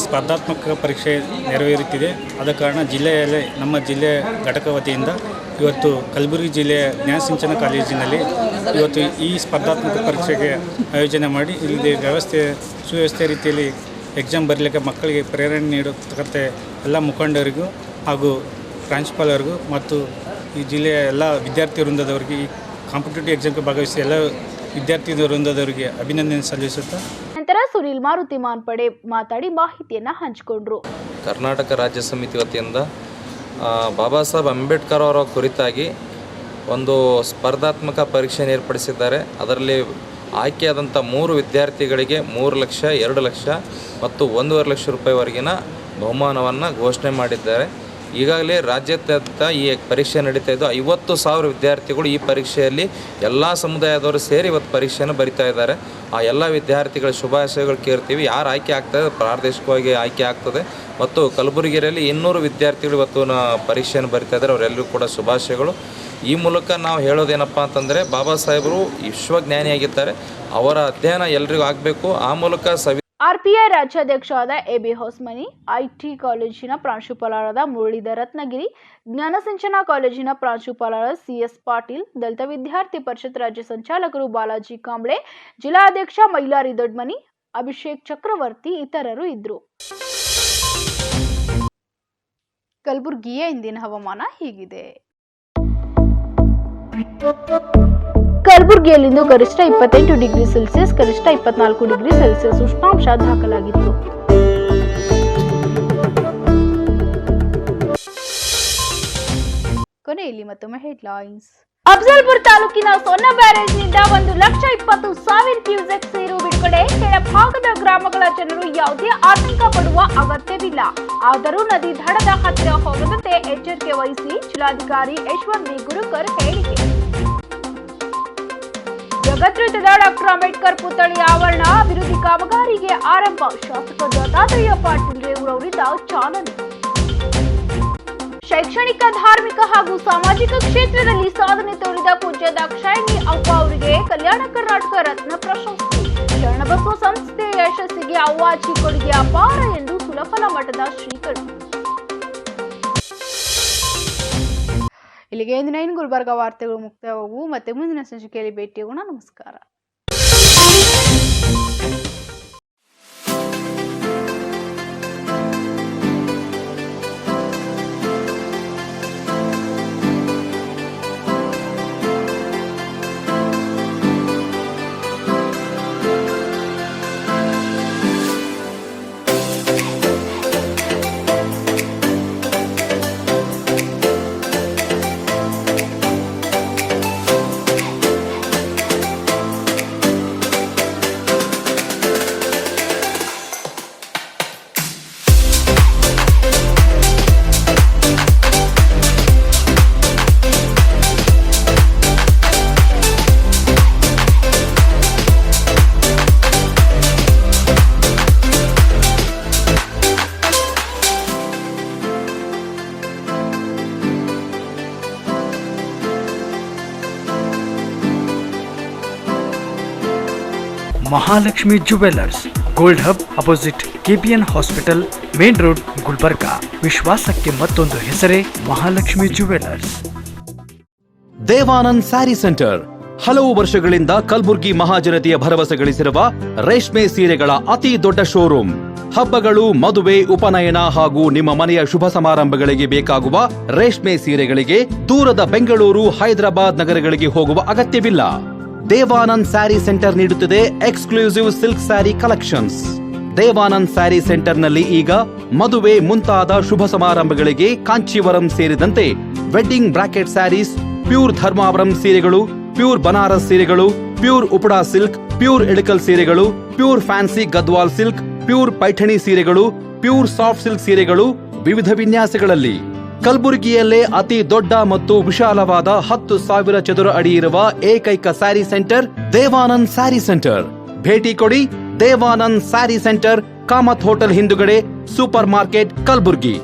ಸ್ಪರ್ಧಾತ್ಮಕ ಪರೀಕ್ಷೆ ನೆರವೇರುತ್ತಿದೆ. ಆದ ಕಾರಣ ಜಿಲ್ಲೆಯಲ್ಲೇ ನಮ್ಮ ಜಿಲ್ಲೆಯ ಘಟಕ ವತಿಯಿಂದ ಇವತ್ತು ಕಲಬುರಗಿ ಜಿಲ್ಲೆಯ ಜ್ಞಾನಸಿಂಚನ ಕಾಲೇಜಿನಲ್ಲಿ ಇವತ್ತು ಈ ಸ್ಪರ್ಧಾತ್ಮಕ ಪರೀಕ್ಷೆಗೆ ಆಯೋಜನೆ ಮಾಡಿ ಇಲ್ಲಿ ಸುವ್ಯವಸ್ಥೆ ರೀತಿಯಲ್ಲಿ ಎಕ್ಸಾಮ್ ಬರಲಿಕ್ಕೆ ಮಕ್ಕಳಿಗೆ ಪ್ರೇರಣೆ ನೀಡತಕ್ಕಂಥ ಎಲ್ಲ ಮುಖಂಡರಿಗೂ ಹಾಗೂ ಪ್ರಾಂಶುಪಾಲರಿಗೂ ಮತ್ತು ಈ ಜಿಲ್ಲೆಯ ಎಲ್ಲ ವಿದ್ಯಾರ್ಥಿ ವೃಂದದವರಿಗೆ ಈ ಕಾಂಪಿಟೇಟಿವ್ ಎಕ್ಸಾಮ್ಗೆ ಭಾಗವಹಿಸಿ ಎಲ್ಲ ವಿದ್ಯಾರ್ಥಿ ವೃಂದದವರಿಗೆ ಅಭಿನಂದನೆ ಸಲ್ಲಿಸುತ್ತಾ ನಂತರ ಸುನೀಲ್ ಮಾರುತಿ ಮಾನ್ಪಡೆ ಮಾತಾಡಿ ಮಾಹಿತಿಯನ್ನು ಹಂಚಿಕೊಂಡ್ರು. ಕರ್ನಾಟಕ ರಾಜ್ಯ ಸಮಿತಿ ವತಿಯಿಂದ ಬಾಬಾ ಸಾಹೇಬ್ ಅಂಬೇಡ್ಕರ್ ಅವರ ಕುರಿತಾಗಿ ಒಂದು ಸ್ಪರ್ಧಾತ್ಮಕ ಪರೀಕ್ಷೆಯನ್ನು ಏರ್ಪಡಿಸಿದ್ದಾರೆ. ಅದರಲ್ಲಿ ಆಯ್ಕೆಯಾದಂಥ 3 ವಿದ್ಯಾರ್ಥಿಗಳಿಗೆ 3 ಲಕ್ಷ, 2 ಲಕ್ಷ ಮತ್ತು 1.5 ಲಕ್ಷ ರೂಪಾಯಿವರೆಗಿನ ಬಹುಮಾನವನ್ನು ಘೋಷಣೆ ಮಾಡಿದ್ದಾರೆ. ಈಗಾಗಲೇ ರಾಜ್ಯಾದ್ಯಂತ ಈ ಪರೀಕ್ಷೆ ನಡೀತಾ ಇದ್ದು 50,000 ವಿದ್ಯಾರ್ಥಿಗಳು ಈ ಪರೀಕ್ಷೆಯಲ್ಲಿ ಎಲ್ಲ ಸಮುದಾಯದವರು ಸೇರಿ ಇವತ್ತು ಪರೀಕ್ಷೆಯನ್ನು ಬರಿತಾ ಇದ್ದಾರೆ. ಆ ಎಲ್ಲ ವಿದ್ಯಾರ್ಥಿಗಳ ಶುಭಾಶಯಗಳು ಕೇಳ್ತೀವಿ. ಯಾರು ಆಯ್ಕೆ ಆಗ್ತದೆ ಪ್ರಾದೇಶಿಕವಾಗಿ ಆಯ್ಕೆ ಆಗ್ತದೆ ಮತ್ತು ಕಲಬುರಗಿಯಲ್ಲಿ 200 ವಿದ್ಯಾರ್ಥಿಗಳು ಇವತ್ತು ಪರೀಕ್ಷೆಯನ್ನು ಬರಿತಾ ಇದ್ದಾರೆ. ಅವರೆಲ್ಲರೂ ಕೂಡ ಶುಭಾಶಯಗಳು. ಈ ಮೂಲಕ ನಾವು ಹೇಳೋದೇನಪ್ಪ ಅಂತಂದರೆ ಬಾಬಾ ಸಾಹೇಬರು ವಿಶ್ವಜ್ಞಾನಿಯಾಗಿದ್ದಾರೆ. ಅವರ ಅಧ್ಯಯನ ಎಲ್ರಿಗೂ ಆಗಬೇಕು. ಆ ಮೂಲಕ ಆರ್ಪಿಐ ರಾಜ್ಯಾಧ್ಯಕ್ಷರಾದ ಎಬಿ ಹೊಸ್ಮನಿ, ಐಟಿ ಕಾಲೇಜಿನ ಪ್ರಾಂಶುಪಾಲರಾದ ಮುರಳೀಧರ್ ರತ್ನಗಿರಿ, ಜ್ಞಾನಸಿಂಚನ ಕಾಲೇಜಿನ ಪ್ರಾಂಶುಪಾಲರಾದ ಸಿಎಸ್ ಪಾಟೀಲ್, ದಲಿತ ವಿದ್ಯಾರ್ಥಿ ಪರಿಷತ್ ರಾಜ್ಯ ಸಂಚಾಲಕರು ಬಾಲಾಜಿ ಕಾಂಬ್ಳೆ, ಜಿಲ್ಲಾಧ್ಯಕ್ಷ ಮೈಲಾರಿ ದೊಡ್ಮನಿ, ಅಭಿಷೇಕ್ ಚಕ್ರವರ್ತಿ ಇತರರು ಇದ್ದರು. ಕಲಬುರಗಿಯ ಇಂದಿನ ಹವಾಮಾನ ಹೀಗಿದೆ. ಕಲಬುರಗಿಯಲ್ಲಿಂದು ಗರಿಷ್ಠ 28 ಡಿಗ್ರಿ ಸೆಲ್ಸಿಯಸ್, ಗರಿಷ್ಠ 24 ಡಿಗ್ರಿ ಸೆಲ್ಸಿಯಸ್ ಉಷ್ಣಾಂಶ ದಾಖಲಾಗಿತ್ತು. ಕೊನೆಯಲ್ಲಿ ಮತ್ತೊಮ್ಮೆ ಹೆಡ್ಲೈನ್ಸ್. ಅಫ್ಜಲ್ಪುರ ತಾಲೂಕಿನ ಸೊನ್ನ ಬ್ಯಾರೇಜ್ನಿಂದ 1,20,000 ಕ್ಯೂಸೆಕ್ ನೀರು ಬಿಡುಗಡೆ. ಕೆಳಭಾಗದ ಗ್ರಾಮಗಳ ಜನರು ಯಾವುದೇ ಆತಂಕ ಪಡುವ ಅಗತ್ಯವಿಲ್ಲ. ಆದರೂ ನದಿ ದಡದ ಹತ್ತಿರ ಹೋಗದಂತೆ ಎಚ್ಚರಿಕೆ ವಹಿಸಿ, ಜಿಲ್ಲಾಧಿಕಾರಿ ಯಶವಂತ್ ಬಿ ಗುರುಕರ್ ಹೇಳಿಕೆ. ಜಗದ್ವೃತ್ತದ ಡಾಕ್ಟರ್ ಅಂಬೇಡ್ಕರ್ ಪುತ್ಥಳಿ ಆವರಣ ಅಭಿವೃದ್ಧಿ ಕಾಮಗಾರಿಗೆ ಆರಂಭ. ಶಾಸಕ ದತ್ತಾತ್ರೇಯ ಪಾಟೀಲ್ ರೇವೂರವರಿಂದ ಚಾಲನೆ. ಶೈಕ್ಷಣಿಕ, ಧಾರ್ಮಿಕ ಹಾಗೂ ಸಾಮಾಜಿಕ ಕ್ಷೇತ್ರದಲ್ಲಿ ಸಾಧನೆ ತೋರಿದ ಪೂಜ್ಯ ದಾಕ್ಷಾಯಿಣಿ ಅವ್ವ ಅವರಿಗೆ ಕಲ್ಯಾಣ ಕರ್ನಾಟಕ ರತ್ನ ಪ್ರಶಸ್ತಿ. ಶರಣಬಸವ ಸಂಸ್ಥೆಯ ಯಶಸ್ಸಿಗೆ ಅವ್ವಾಜಿ ಕೊಡುಗೆ ಅಪಾರ ಎಂದು ಸುಲಫಲ ಮಠದ ಶ್ರೀಗಳು. ಇಲ್ಲಿಗೆ ಇಂದಿನ ಗುಲ್ಬರ್ಗ ವಾರ್ತೆಗಳು ಮುಕ್ತಾಯವಾಗುವು. ಮತ್ತೆ ಮುಂದಿನ ಸಂಚಿಕೆಯಲ್ಲಿ ಭೇಟಿಯಾಗೋಣ. ನಮಸ್ಕಾರ. Mahalakshmi jewellers, gold hub opposite KPN hospital, main road, Gulbarga. ವಿಶ್ವಾಸಕ್ಕೆ ಮತ್ತೊಂದು ಹೆಸರೇ ಮಹಾಲಕ್ಷ್ಮಿ ಜುವೆಲ್ಲರ್ಸ್. ದೇವಾನಂದ್ ಸ್ಯಾರಿ ಸೆಂಟರ್ ಹಲವು ವರ್ಷಗಳಿಂದ ಕಲಬುರ್ಗಿ ಮಹಾಜನತೆಯ ಭರವಸೆ ಗಳಿಸಿರುವ ರೇಷ್ಮೆ ಸೀರೆಗಳ ಅತಿ ದೊಡ್ಡ ಶೋರೂಮ್. ಹಬ್ಬಗಳು, ಮದುವೆ, ಉಪನಯನ ಹಾಗೂ ನಿಮ್ಮ ಮನೆಯ ಶುಭ ಸಮಾರಂಭಗಳಿಗೆ ಬೇಕಾಗುವ ರೇಷ್ಮೆ ಸೀರೆಗಳಿಗೆ ದೂರದ ಬೆಂಗಳೂರು, ಹೈದರಾಬಾದ್ ನಗರಗಳಿಗೆ ಹೋಗುವ ಅಗತ್ಯವಿಲ್ಲ. ದೇವಾನಂದ್ ಸ್ಯಾರಿ ಸೆಂಟರ್ ನೀಡುತ್ತಿದೆ exclusive silk sari collections. Devanand sari ಸೆಂಟರ್ನಲ್ಲಿ ಈಗ ಮದುವೆ ಮುಂತಾದ ಶುಭ ಸಮಾರಂಭಗಳಿಗೆ ಕಾಂಚೀವರಂ ಸೇರಿದಂತೆ wedding brocade saris, pure Dharmavaram ಸೀರೆಗಳು, ಪ್ಯೂರ್ ಬನಾರಸ್ ಸೀರೆಗಳು, pure Uppada silk, pure Ilkal ಸೀರೆಗಳು, pure fancy Gadwal silk, pure Paithani ಸೀರೆಗಳು, ಪ್ಯೂರ್ ಸಾಫ್ಟ್ ಸಿಲ್ಕ್ ಸೀರೆಗಳು ವಿವಿಧ ವಿನ್ಯಾಸಗಳಲ್ಲಿ. ಕಲಬುರಗಿಯಲ್ಲೇ ಅತಿ ದೊಡ್ಡ ಮತ್ತು ವಿಶಾಲವಾದ 10,000 ಚದುರ ಅಡಿ ಇರುವ ಏಕೈಕ ಸ್ಯಾರಿ ಸೆಂಟರ್ ದೇವಾನಂದ್ ಸ್ಯಾರಿ ಸೆಂಟರ್. ಭೇಟಿ ಕೊಡಿ. ದೇವಾನಂದ್ ಸ್ಯಾರಿ ಸೆಂಟರ್, ಕಾಮತ್ ಹೋಟೆಲ್ ಹಿಂದುಗಡೆ, ಸೂಪರ್ ಮಾರ್ಕೆಟ್, ಕಲಬುರಗಿ.